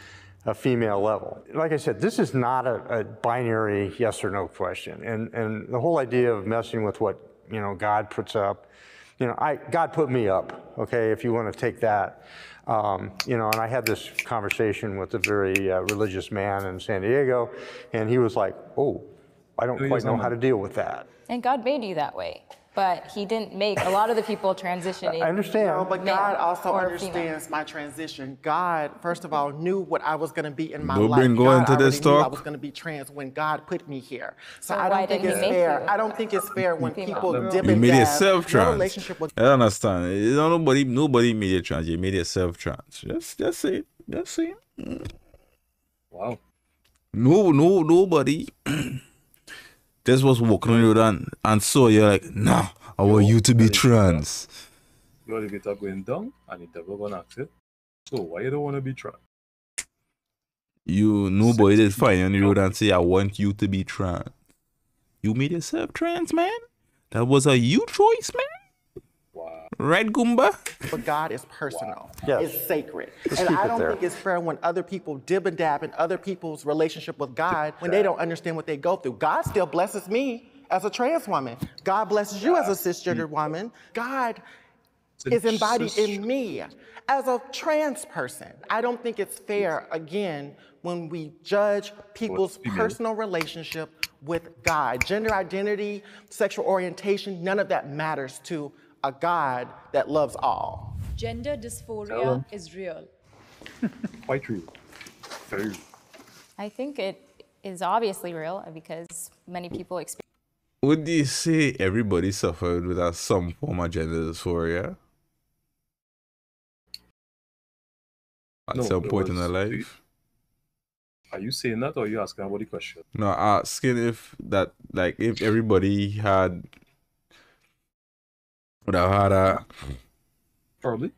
Speaker 8: a female level. Like I said, this is not a binary yes or no question. And the whole idea of messing with what, God puts up, God put me up, okay, if you want to take that. And I had this conversation with a very religious man in San Diego, and he was like, oh, I don't quite know how to deal with that.
Speaker 4: And God made you that way, but he didn't make a lot of the people transition in.
Speaker 8: I understand.
Speaker 7: No, but God also understands my transition. God, first of all, knew what I was going to be in my life. God already knew I was going to be trans when God put me here. So I don't think it's fair. I don't think it's fair when people dip and
Speaker 2: made
Speaker 7: dab.
Speaker 2: yourself trans.
Speaker 7: Relationship with
Speaker 2: I understand. Nobody made you trans. You made yourself trans. Just say it. Just say it.
Speaker 1: Wow.
Speaker 2: Nobody just was walking on the road and saw you like, nah, I want you to be trans.
Speaker 1: Your elevator going down and the devil gonna ask it. So why you don't want to be trans?
Speaker 2: Nobody did find you on the road and say, I want you to be trans. You made yourself trans, man. That was a you choice, man.
Speaker 1: Wow.
Speaker 2: Right, Goomba?
Speaker 7: But God is personal.
Speaker 8: Yes.
Speaker 7: It's sacred.
Speaker 8: Let's
Speaker 7: and
Speaker 8: keep
Speaker 7: I
Speaker 8: it
Speaker 7: don't
Speaker 8: there.
Speaker 7: think it's fair when other people dib and dab in other people's relationship with God when they don't understand what they go through. God still blesses me as a trans woman. God blesses you as a cisgender woman. God is embodied in me as a trans person. I don't think it's fair, again, when we judge people's personal relationship with God. Gender identity, sexual orientation, none of that matters to a God that loves all.
Speaker 3: Gender dysphoria is real.
Speaker 1: Quite real. Very real.
Speaker 4: I think it is obviously real because many people experience.
Speaker 2: Would you say everybody suffered with some form of gender dysphoria? At some point in their life?
Speaker 1: Are you saying that or are you asking about the question?
Speaker 2: No, asking if everybody would have had
Speaker 1: Probably.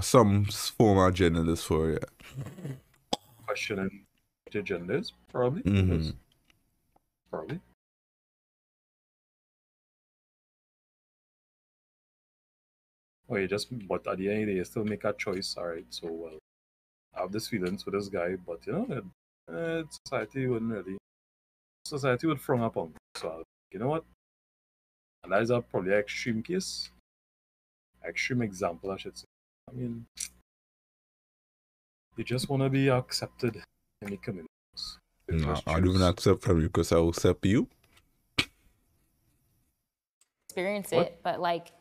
Speaker 2: some form of gender dysphoria.
Speaker 1: Questioning your genders? Probably.
Speaker 2: Mm-hmm.
Speaker 1: Probably. But at the end of the day, you still make a choice. All right, so well, I have this feelings for this guy, but society would frown upon. So you know what? And that is probably an extreme case, extreme example, I should say. I mean, you just want to be accepted in the communities.
Speaker 2: No, I don't even accept from you because I will accept you.
Speaker 4: Experience it, but like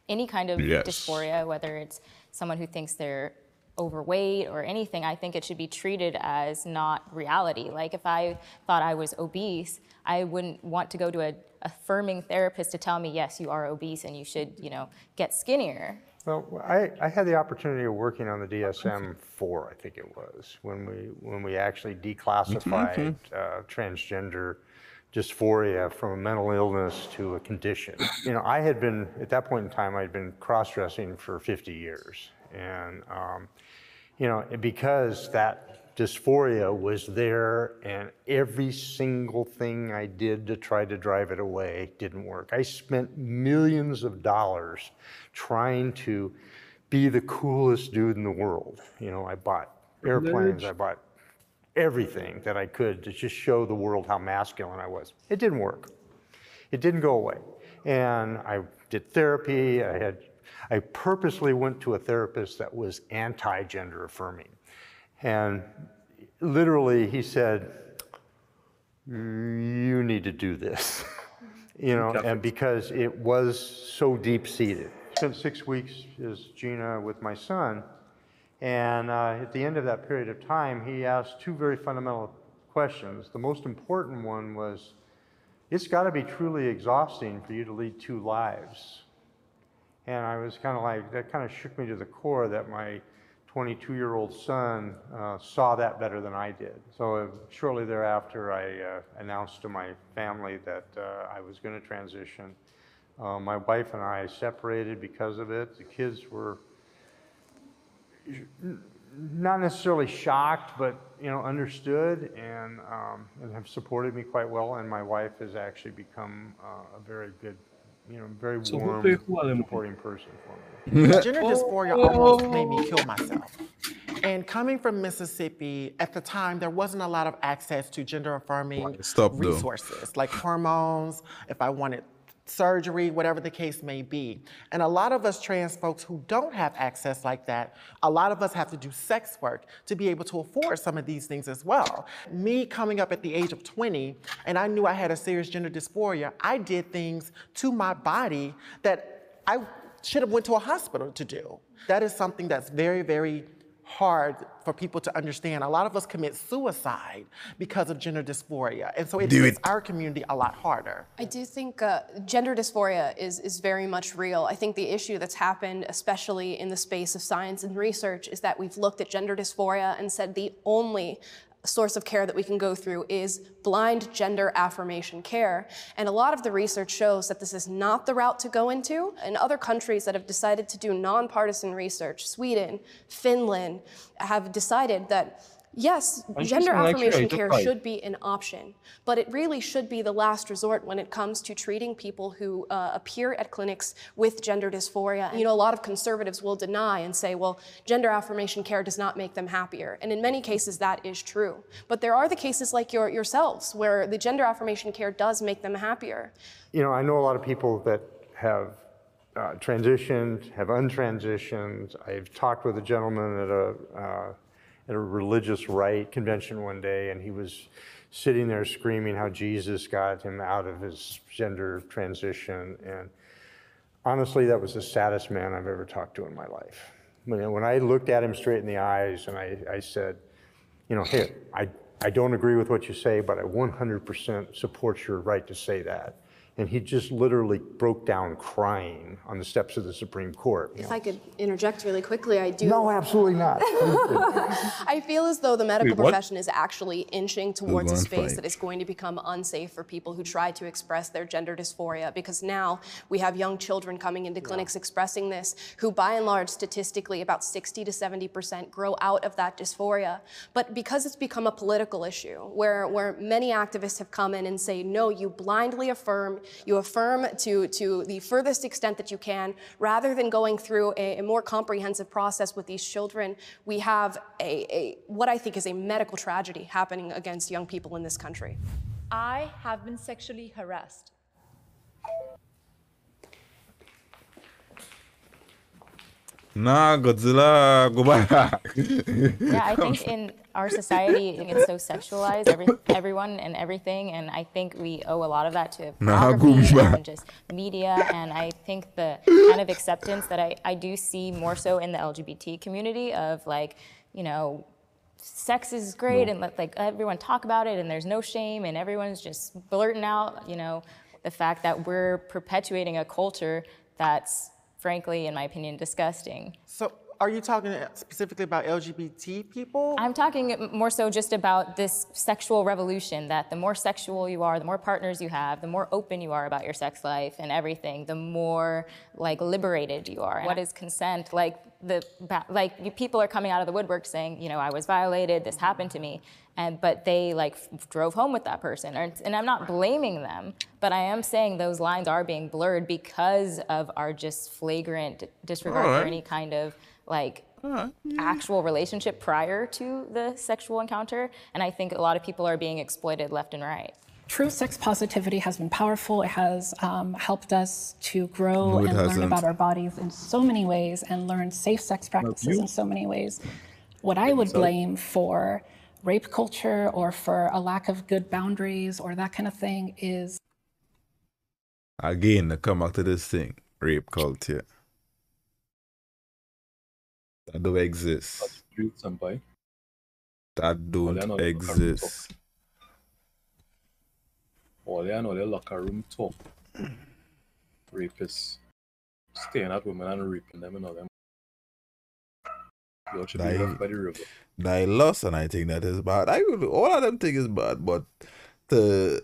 Speaker 4: any kind of dysphoria, whether it's someone who thinks they're overweight or anything, I think it should be treated as not reality. Like if I thought I was obese, I wouldn't want to go to a affirming therapist to tell me, yes, you are obese and you should, get skinnier.
Speaker 8: Well, I had the opportunity of working on the DSM-4, I think it was, when we actually declassified transgender dysphoria from a mental illness to a condition. I had been, at that point in time, I'd been cross-dressing for 50 years. And, because that dysphoria was there and every single thing I did to try to drive it away didn't work. I spent millions of dollars trying to be the coolest dude in the world. I bought airplanes, I bought everything that I could to just show the world how masculine I was. It didn't work. It didn't go away. And I did therapy. I purposely went to a therapist that was anti-gender affirming. And literally he said, you need to do this, and because it was so deep-seated. Spent 6 weeks as Gina with my son. And at the end of that period of time, he asked two very fundamental questions. The most important one was, it's got to be truly exhausting for you to lead two lives. And I was kind of like, that kind of shook me to the core that my 22-year-old son saw that better than I did. So shortly thereafter, I announced to my family that I was going to transition. My wife and I separated because of it. The kids were not necessarily shocked, but understood and have supported me quite well. And my wife has actually become a very good, very warm, supporting person for me.
Speaker 7: Gender dysphoria almost made me kill myself. And coming from Mississippi, at the time, there wasn't a lot of access to gender-affirming resources, like hormones, if I wanted surgery, whatever the case may be. And a lot of us trans folks who don't have access like that, a lot of us have to do sex work to be able to afford some of these things as well. Me coming up at the age of 20, and I knew I had a serious gender dysphoria, I did things to my body that I should have went to a hospital to do. That is something that's very, very hard for people to understand. A lot of us commit suicide because of gender dysphoria, and so it hits our community a lot harder.
Speaker 6: I do think gender dysphoria is very much real. I think the issue that's happened, especially in the space of science and research, is that we've looked at gender dysphoria and said the only source of care that we can go through is blind gender affirmation care. And a lot of the research shows that this is not the route to go into. And other countries that have decided to do nonpartisan research, Sweden, Finland, have decided that yes, gender affirmation care should be an option, but it really should be the last resort when it comes to treating people who appear at clinics with gender dysphoria. A lot of conservatives will deny and say, well, gender affirmation care does not make them happier. And in many cases, that is true. But there are the cases like yourselves where the gender affirmation care does make them happier.
Speaker 8: I know a lot of people that have transitioned, have untransitioned. I've talked with a gentleman at a religious right convention one day, and he was sitting there screaming how Jesus got him out of his gender transition. And honestly, that was the saddest man I've ever talked to in my life. When I looked at him straight in the eyes and I said, hey, I don't agree with what you say, but I 100% support your right to say that. And he just literally broke down crying on the steps of the Supreme Court.
Speaker 6: If I could interject really quickly, I do.
Speaker 8: No, absolutely not.
Speaker 6: I feel as though the medical profession is actually inching towards a space that is going to become unsafe for people who try to express their gender dysphoria, because now we have young children coming into clinics expressing this, who by and large, statistically, about 60 to 70% grow out of that dysphoria. But because it's become a political issue, where many activists have come in and say, no, you blindly affirm, you affirm to the furthest extent that you can, rather than going through a more comprehensive process with these children, we have what I think is a medical tragedy happening against young people in this country.
Speaker 3: I have been sexually harassed.
Speaker 2: Nah, Godzilla, go back.
Speaker 4: Yeah, I think in our society, it's so sexualized, everyone and everything, and I think we owe a lot of that to pornography and just media, and I think the kind of acceptance that I do see more so in the LGBT community of like, sex is great and let everyone talk about it and there's no shame and everyone's just blurting out, the fact that we're perpetuating a culture that's frankly, in my opinion, disgusting.
Speaker 7: So are you talking specifically about LGBT people?
Speaker 4: I'm talking more so just about this sexual revolution, that the more sexual you are, the more partners you have, the more open you are about your sex life and everything, the more liberated you are. What is consent? People are coming out of the woodwork saying, I was violated, this happened to me. But they drove home with that person. And I'm not blaming them, but I am saying those lines are being blurred because of our just flagrant disregard for any kind of actual relationship prior to the sexual encounter. And I think a lot of people are being exploited left and right.
Speaker 9: True sex positivity has been powerful. It has helped us to grow and learn about our bodies in so many ways and learn safe sex practices in so many ways. What I would blame for rape culture or for a lack of good boundaries or that kind of thing is...
Speaker 2: Again, come back to this thing, rape culture. That don't exist. That don't exist.
Speaker 1: All they know, their locker room talk. Rapists staying at women and raping them and all them. Y'all should be left by the river.
Speaker 2: I lost, and I think that is bad. All of them think is bad, but to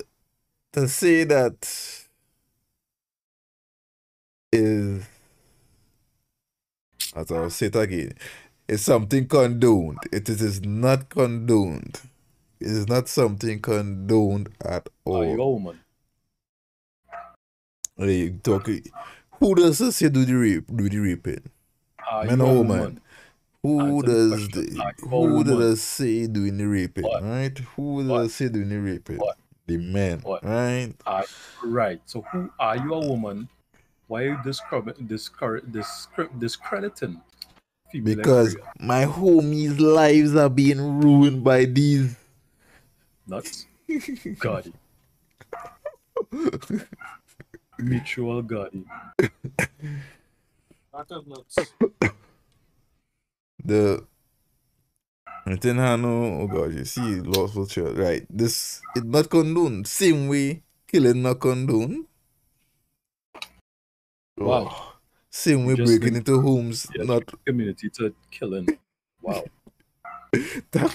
Speaker 2: say that is, as I'll say it again, it's something condoned. It is not condoned. It is not something condoned at all.
Speaker 1: Are you a woman?
Speaker 2: Who does this say do the raping? Man or woman? Who does say doing the raping?
Speaker 1: What?
Speaker 2: Right? Who does say doing the raping?
Speaker 1: What?
Speaker 2: The men.
Speaker 1: What?
Speaker 2: Right?
Speaker 1: Right. So who are you a woman? Why are you discrediting female
Speaker 2: Because
Speaker 1: embryo?
Speaker 2: my homies' lives are being ruined by these
Speaker 1: Nuts? Gaudy. Mutual gaudy.
Speaker 2: The oh God, you see, lawful child, right? This it's not condoned. Same way killing not condoned.
Speaker 1: Wow.
Speaker 2: Oh, same way breaking into homes not
Speaker 1: community to killing. Wow.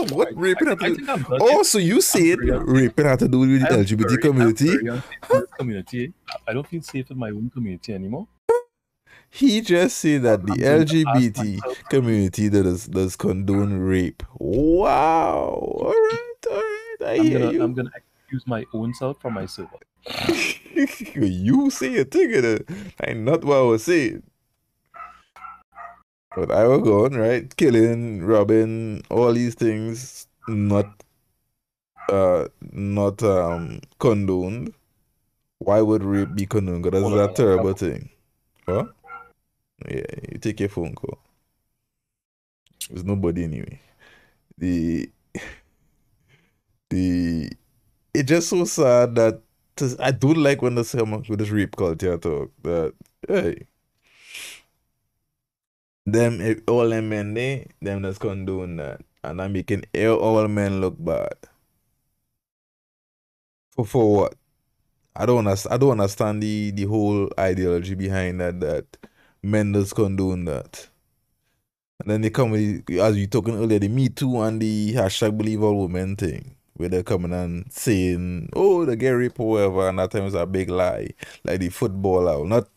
Speaker 2: What raping had to do? Oh, so you said raping had to do with the LGBT community?
Speaker 1: I don't feel safe in my own community anymore.
Speaker 2: He just said that the LGBT community does condone rape. Wow. All right. I hear you.
Speaker 1: I'm gonna excuse my own self from my server.
Speaker 2: You say a thing, and not what I was saying. But I will go on, right? Killing, robbing, all these things not condoned. Why would rape be condoned? Because that's a terrible thing. What? Yeah, you take your phone call. There's nobody anyway. It's just so sad that I don't like when there's so much with this rape culture talk that hey. All them men them that's condone that. And I'm making all men look bad. For what? I don't understand the whole ideology behind that men does condone that. And then they come with, as you talking earlier, the Me Too and the hashtag Believe All Women thing, where they're coming and saying, oh, they get raped or whatever, and that time is a big lie. Like the footballer, not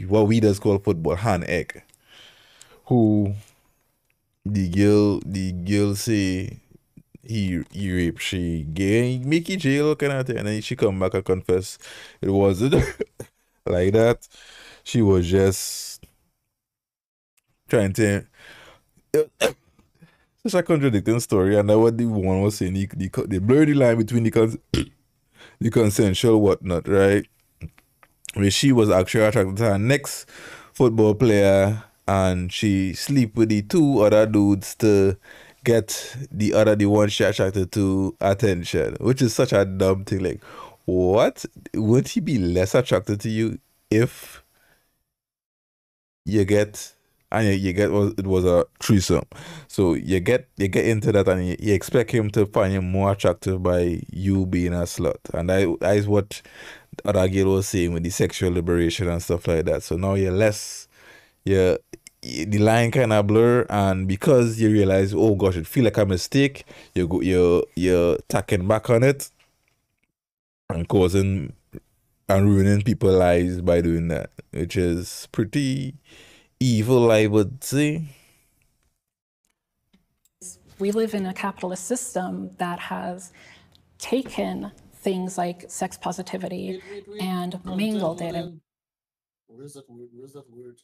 Speaker 2: what we just call football, hand egg. Who the girl say he raped she gay, make it jail kind of thing, and then she come back and confess it wasn't like that. She was just trying to such a contradicting story, and that what the one was saying, they blur the line between the consensual whatnot, right? Where she was actually attracted to her next football player, and she sleep with the two other dudes to get the one she attracted to attention, which is such a dumb thing. Like, what? Would he be less attracted to you if you get it was a threesome? So you get into that, and you expect him to find you more attractive by you being a slut, and that is what other girl was saying with the sexual liberation and stuff like that. So now you're less. The line kind of blur, and because you realize, oh gosh, it feel like a mistake, you're tacking back on it and causing and ruining people's lives by doing that, which is pretty evil, I would say.
Speaker 9: We live in a capitalist system that has taken things like sex positivity and mingled it.
Speaker 10: Where's that word?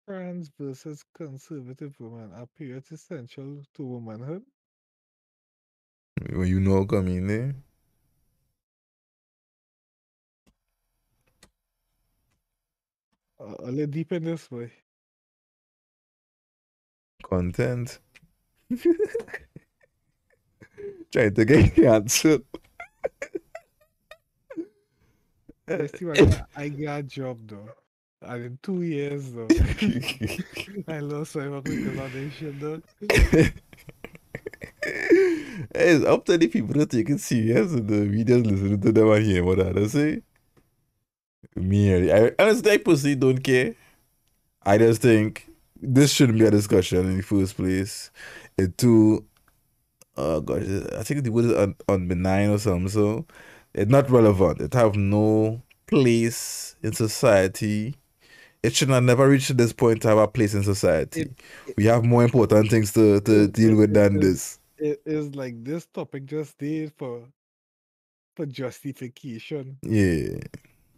Speaker 11: Trans versus conservative woman appear essential to womanhood.
Speaker 2: When you know come in there.
Speaker 11: A little deep in this way.
Speaker 2: Content. Trying to get canceled.
Speaker 11: I got a job though. And in 2 years though, I lost my work with the foundation though.
Speaker 2: It's up to the people to take it serious, and we just listen to them and hear what others say. Me, honestly, I personally don't care. I just think this shouldn't be a discussion in the first place. It too, oh gosh, I think it was on benign or something. So it's not relevant. It have no place in society. It should have never reached this point to have a place in society. We have more important things to deal with than this.
Speaker 11: It is like this topic just there for justification.
Speaker 2: Yeah.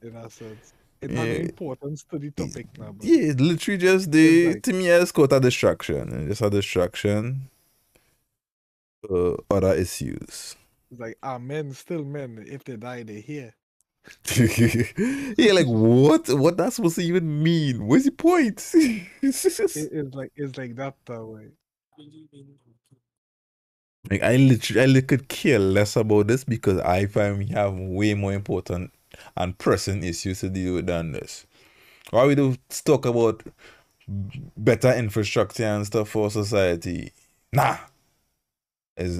Speaker 11: In a sense. It has no importance to the topic now.
Speaker 2: Yeah, it's literally just to me, it's called a distraction. And just a distraction for other issues.
Speaker 11: It's like, men still men. If they die, they're here.
Speaker 2: Yeah, like what? What that's supposed to even mean? What's the point?
Speaker 11: It's like that way.
Speaker 2: Like I literally could care less about this because I find we have way more important and pressing issues to deal with than this. Why we do talk about better infrastructure and stuff for society? Nah. Is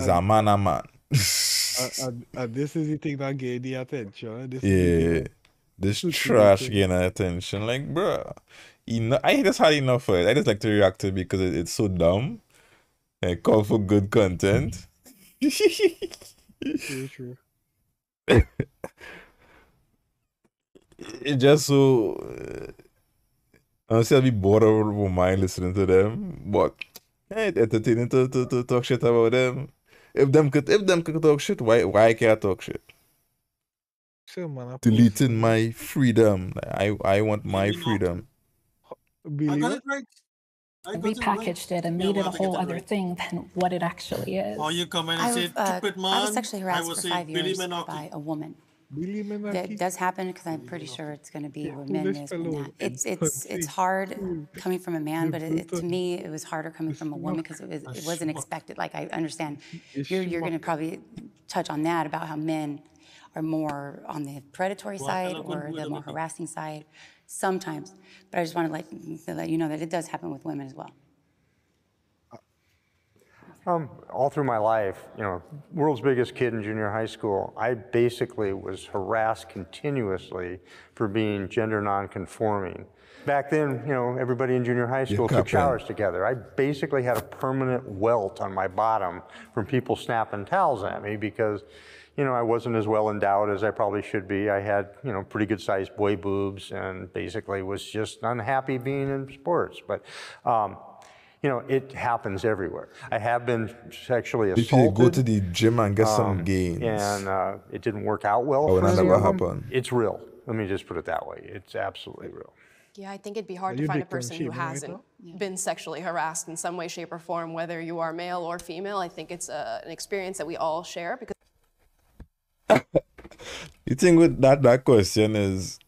Speaker 2: a man a man.
Speaker 11: And this is the thing that gave the attention.
Speaker 2: This trash getting attention. Like, bro, I just had enough of it. I just like to react to it because it's so dumb. And call for good content.
Speaker 11: Very true.
Speaker 2: It's just so. Honestly, I'll be bored of my mind listening to them, but it's entertaining to talk shit about them. If them could talk shit, why can't I talk shit? Deleting my freedom. I want my freedom.
Speaker 10: I got it right.
Speaker 9: Repackaged it and made it a whole other thing than what it actually is.
Speaker 10: Oh, you come in and say, stupid man.
Speaker 5: I was sexually harassed for 5 years by a woman. That does happen because I'm pretty sure it's going to be where men is when that. It's hard coming from a man, but to me it was harder coming from a woman because it wasn't expected. Like I understand you're going to probably touch on that about how men are more on the predatory side or the more harassing side sometimes. But I just want to let you know that it does happen with women as well.
Speaker 8: All through my life, world's biggest kid in junior high school, I basically was harassed continuously for being gender non-conforming. Back then, everybody in junior high school took showers together. I basically had a permanent welt on my bottom from people snapping towels at me because, I wasn't as well endowed as I probably should be. I had, pretty good sized boy boobs and basically was just unhappy being in sports. But, it happens everywhere. I have been sexually assaulted.
Speaker 2: If you go to the gym and get some gains.
Speaker 8: And it didn't work out well
Speaker 2: for
Speaker 8: me.
Speaker 2: Never happen.
Speaker 8: It's real. Let me just put it that way. It's absolutely real.
Speaker 6: Yeah, I think it'd be hard to find a person who hasn't been sexually harassed in some way, shape, or form, whether you are male or female. I think it's an experience that we all share. Because
Speaker 2: you think with that question is,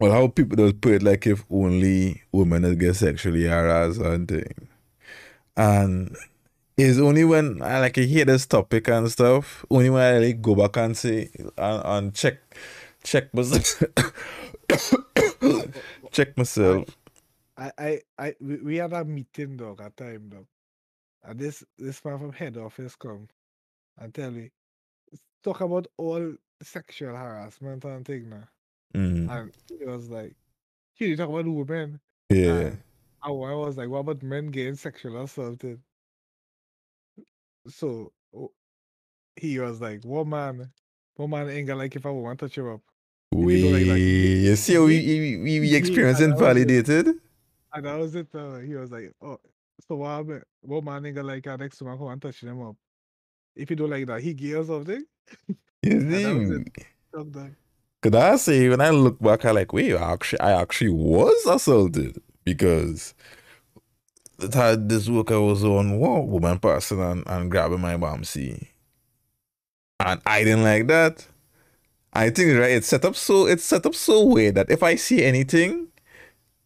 Speaker 2: well, how people don't put it like if only women that get sexually harassed and thing. And it's only when I hear this topic and stuff, only when I go back and say and check myself. Check myself.
Speaker 11: We had a meeting dog at time dog. And this man from head office come and tell me, talk about all sexual harassment and thing now. And he was like, you talk about women.
Speaker 2: Yeah.
Speaker 11: And I was like, what about men getting sexually assaulted? So he was like, woman ain't gonna like if a woman touch him up.
Speaker 2: You see how we experiencing validated?
Speaker 11: And that was it. He was like, oh, so what man ain't gonna like our next woman come and touch them up? If you don't like that, he gay or something?
Speaker 2: You see? Could I say, when I look back, I wait, I actually was assaulted because this worker was on one woman person and grabbing my bamsi. And I didn't like that. I think it's set up so weird that if I see anything,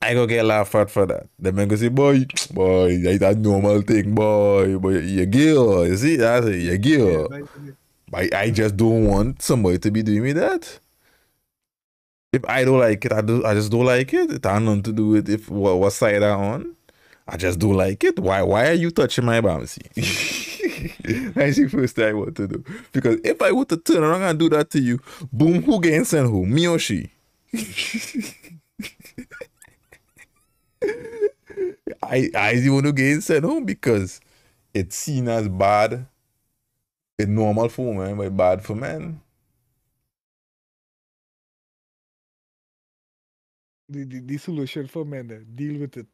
Speaker 2: I go get laughed at for that. The man go say, boy, that's a normal thing, boy, you're gay, you see, that's it, you're gay. I just don't want somebody to be doing me that. If I don't like it, I just don't like it. It has nothing to do with what side I'm on. I just don't like it. Why are you touching my bouncy? That's the first thing I want to do. Because if I were to turn around and do that to you, boom, who gets sent who? Me or she? I the one who getting sent home because it's seen as bad. It's normal for women, but bad for men.
Speaker 11: The solution for men, deal with it.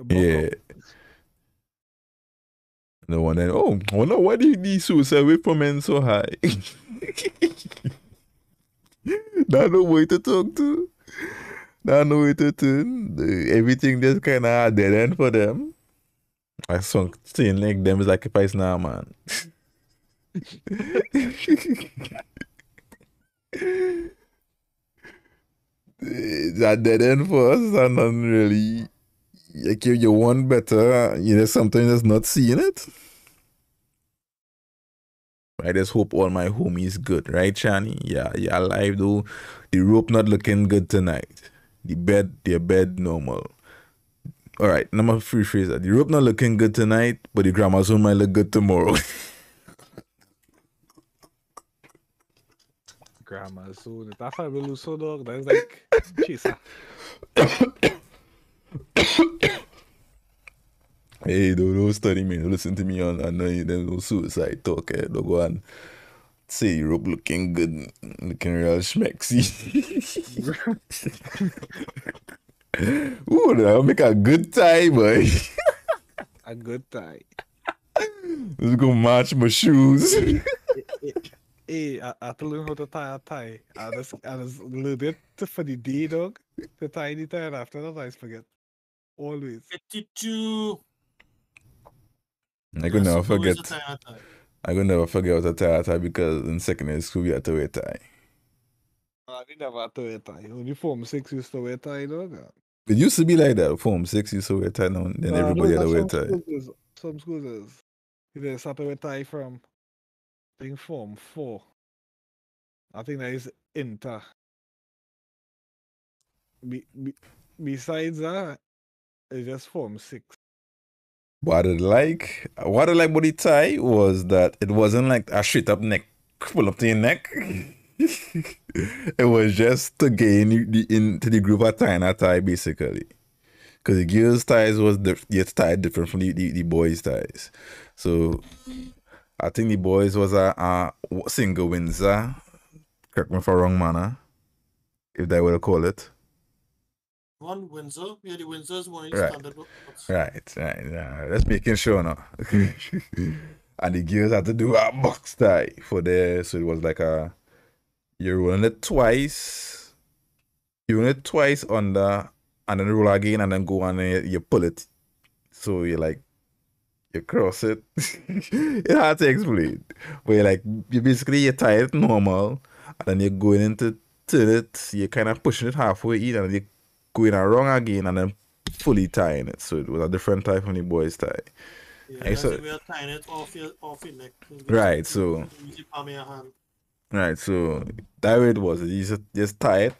Speaker 2: Yeah. The one that, oh no, why the suicide rate for men so high? Not no way to talk to. Not no way to turn. Everything just kind of dead end for them. I sunk saying like them is like a price now, man. That dead end for us and nothing really. Like you want better, you know, something that's not seeing it. I just hope all my homies good, right, Chani? Yeah, alive though. The rope not looking good tonight. Their bed normal. All right, number three phrase that. The rope not looking good tonight, but the grammar zone might look good tomorrow.
Speaker 11: Grammar zone. That's how we lose so dog. That's like chaser.
Speaker 2: Hey, don't study me. Listen to me on no suicide talk. Don't go and say Europe looking good, looking real schmexy. Ooh, that'll make a good tie, boy.
Speaker 11: A good tie.
Speaker 2: Let's go match my shoes.
Speaker 11: Hey, I have to learn how to tie a tie. I just learned it for the day, dog. To tie the tie, and after that, I forget. Always.
Speaker 10: 52.
Speaker 2: I could never forget. I could never forget what a tie because in secondary school we had to wear tie.
Speaker 11: I never had to wear tie. Only Form 6 used to wear tie, dog.
Speaker 2: It used to be like that. Form 6 used to wear tie now, then everybody had to wear tie.
Speaker 11: Some schools is. They start to wear tie from, I think, Form 4. I think that is inter. Besides that, it's just Form 6.
Speaker 2: What I like about the tie was that it wasn't like a straight up neck, pull up to your neck. It was just to gain into the group of tying a tie, basically. Because the girls' ties was tied different from the boys' ties. So I think the boys was a single Windsor. Correct me if I'm wrong, man. If they would call it.
Speaker 10: One Windsor. Yeah, the Windsors one is
Speaker 2: Right.
Speaker 10: standard.
Speaker 2: Right. Yeah. Let's making sure now. And the girls had to do a box tie for there. So it was like you run it twice. You run it twice under and then roll again and then go and you pull it. So you cross it. It's hard to explain. But you tie it normal and then you're going into turn it, you're kind of pushing it halfway in and you're going around again and then fully tying it. So it was a different type from the boys' tie.
Speaker 10: Yeah, we are tying it off your neck.
Speaker 2: Right, so right, so that way it was. You just tie it,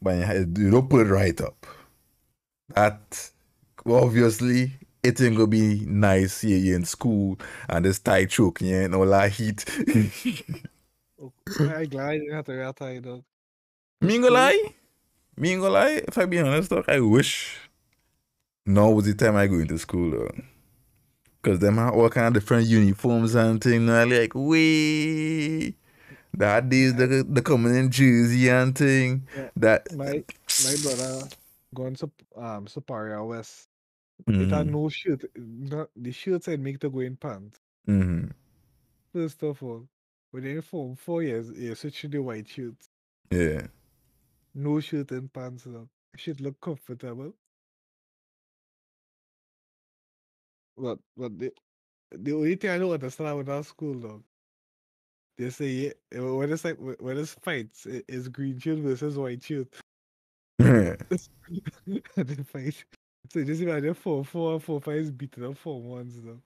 Speaker 2: but you don't put it right up. That obviously it ain't gonna be nice here you're in school and this tie choking you and all that heat.
Speaker 11: I'm glad I didn't have to wear tie, dog.
Speaker 2: Me ain't gonna lie, if I be honest, dog, I wish now was the time I go into school, though. Because them have all kind of different uniforms and things. Like, wait, that days they coming in jersey and thing.
Speaker 11: Yeah.
Speaker 2: That
Speaker 11: my brother going to Superior West.
Speaker 2: Mm-hmm.
Speaker 11: It had no shirt. The shirts I'd make to go in pants.
Speaker 2: Mm-hmm.
Speaker 11: First of all, when you're in Form 4 years, you switch to the white shirts.
Speaker 2: Yeah.
Speaker 11: No shirt and pants. Should look comfortable. But the only thing I don't understand with that school, dog, they say when it's fights, it's green shirt versus white shirt. They fight. So just imagine 4-4 and 4-5 is beating up Form 1s, though.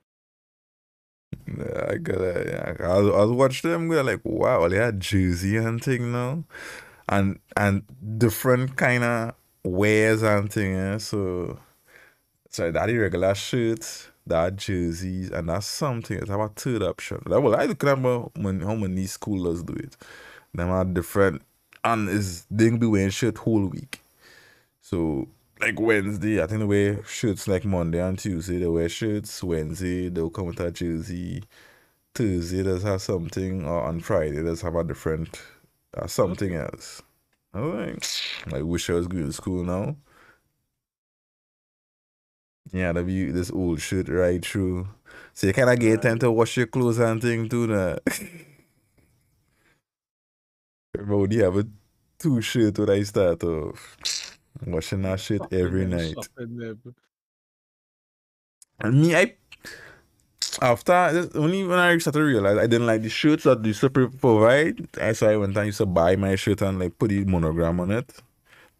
Speaker 2: Yeah, I got that. Yeah. I was watching them go like, wow, they had jersey and thing now, and different kind of wears and thing. Yeah? So that the regular shirts, that jerseys, and that's something. It's about third option. Well, I look at how many schoolers do it. Them are different, and they be wearing shirt whole week. So like Wednesday, I think they wear shirts like Monday and Tuesday, they wear shirts. Wednesday, they'll come with a jersey. Thursday, does have something, or on Friday, does have a different, something else. I'm like, wish I was going to school now. Yeah, that'd be this old shirt right through. So you kind of get time to wash your clothes and thing too. That. Remember, you have a 2 shirt when I start off. Washing that shit every night. And me, after, only when I started to realize I didn't like the shirts that they used to provide, so I went and used to buy my shirt and like put the monogram on it.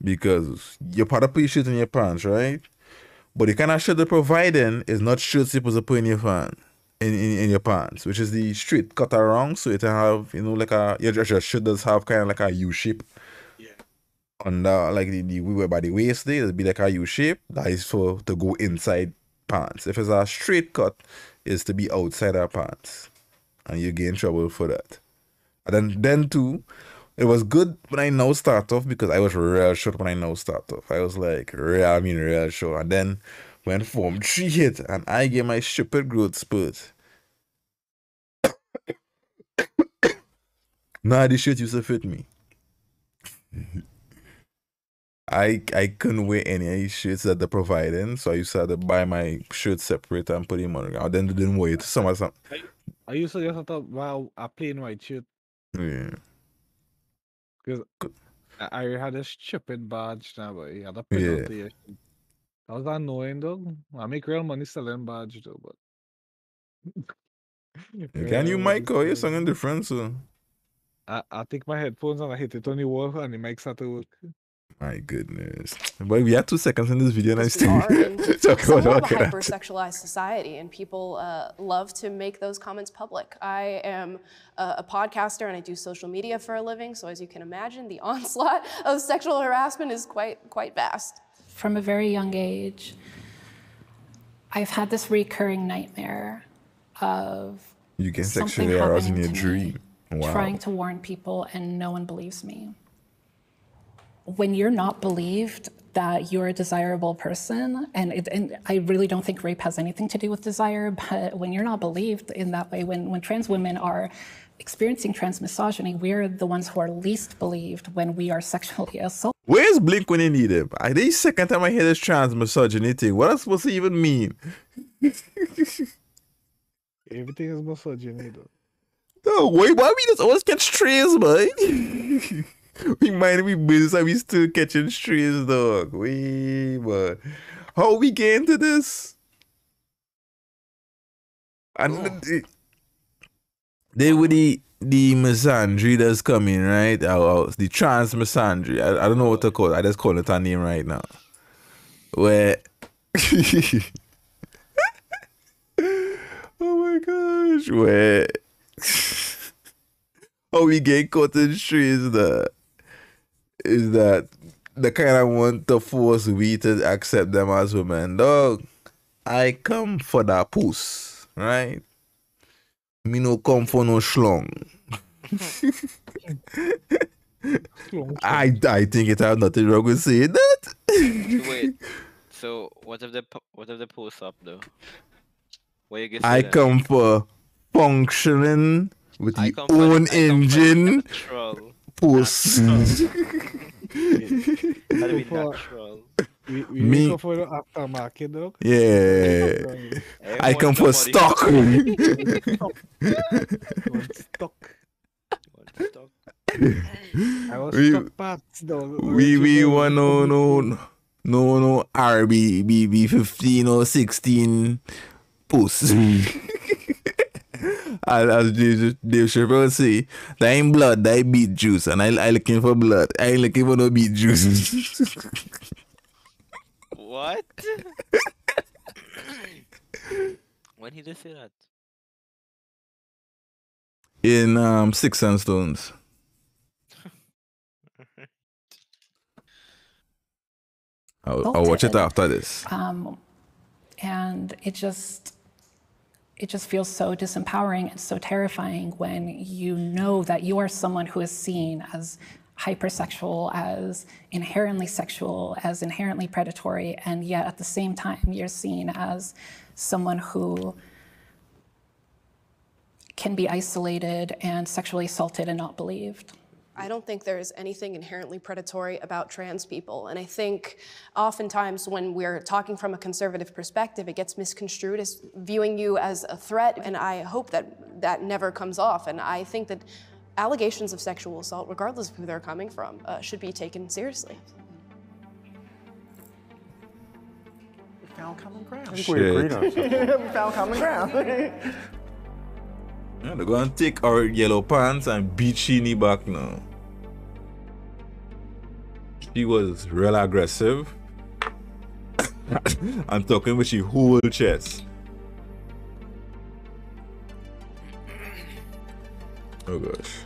Speaker 2: Because you're part of put your shirt in your pants, right? But the kind of shirt they're providing is not shirts you're supposed to put in your in your pants, which is the straight cut around, so it have, like your shirt does have kind of like a U shape. Yeah. Under like the wear by the waist there, it'll be like a U shape. That is for to go inside pants. If it's a straight cut, it's to be outside our pants. And you get in trouble for that. And then too, it was good when I now start off because I was real short when I now start off. I was like real short. And then when Form 3 hit and I get my stupid growth spurt. Nah, this shit used to fit me. I couldn't wear any of these shirts that they're providing, so I used to have to buy my shirts separate and put them on. And then they didn't wear it. Something.
Speaker 11: I used to just have to buy a plain white shirt.
Speaker 2: Yeah.
Speaker 11: Because I had a stupid badge now, but you had to print out the that was annoying though. I make real money selling badge though, but
Speaker 2: can you mic or you're something different, so
Speaker 11: I take my headphones and I hit it on the wall and the mic started to work.
Speaker 2: My goodness. But we had 2 seconds in this video and I still
Speaker 6: talk about a hypersexualized society, and people love to make those comments public. I am a podcaster and I do social media for a living, so as you can imagine, the onslaught of sexual harassment is quite vast.
Speaker 9: From a very young age, I've had this recurring nightmare of
Speaker 2: you get sexually aroused in your dream.
Speaker 9: Wow. Trying to warn people and no one believes me. When you're not believed that you're a desirable person, and I really don't think rape has anything to do with desire, but when you're not believed in that way, when trans women are experiencing trans misogyny, we're the ones who are least believed when we are sexually assaulted.
Speaker 2: Where's Blink when you need him? The second time I hear this trans misogyny thing, what is supposed to even mean?
Speaker 11: Everything is misogyny though.
Speaker 2: No, why we just always catch strays, boy? We mind we business and we still catching strays, dog. But how we get into this? And they were the misandry that's coming, right? The trans misandry. I don't know what to call it. I just call it a name right now. Where oh my gosh, where how we get caught in strays is that the kind of want to force we to accept them as women. Dog, I come for that puss, right? Me no come for no schlong. I think it have nothing wrong with saying that.
Speaker 12: Wait, so what if the post up though? What you
Speaker 2: I come for functioning with the own engine. Post.
Speaker 12: That'd be natural.
Speaker 11: We come for the aftermarket though.
Speaker 2: Yeah. I come for stock.
Speaker 11: Stock. I was stock parts though.
Speaker 2: We want no RB BB 15 or 16 posts. As Dave Chappelle say, that ain't blood, that ain't beet juice. And I looking for blood. I ain't looking for no beet juice.
Speaker 12: What? When he did say that?
Speaker 2: In Sticks and Stones. I'll watch it after this.
Speaker 9: And it just feels so disempowering and so terrifying when you know that you are someone who is seen as hypersexual, as inherently sexual, as inherently predatory, and yet at the same time you're seen as someone who can be isolated and sexually assaulted and not believed.
Speaker 6: I don't think there's anything inherently predatory about trans people. And I think oftentimes when we're talking from a conservative perspective, it gets misconstrued as viewing you as a threat. And I hope that that never comes off. And I think that allegations of sexual assault, regardless of who they're coming from, should be taken seriously.
Speaker 7: We found common ground.
Speaker 8: I think we agreed on something.
Speaker 7: We found common ground.
Speaker 2: Yeah, they're gonna take our yellow pants and beat Sheenie back now. She was real aggressive and talking with she whole chest. Oh gosh.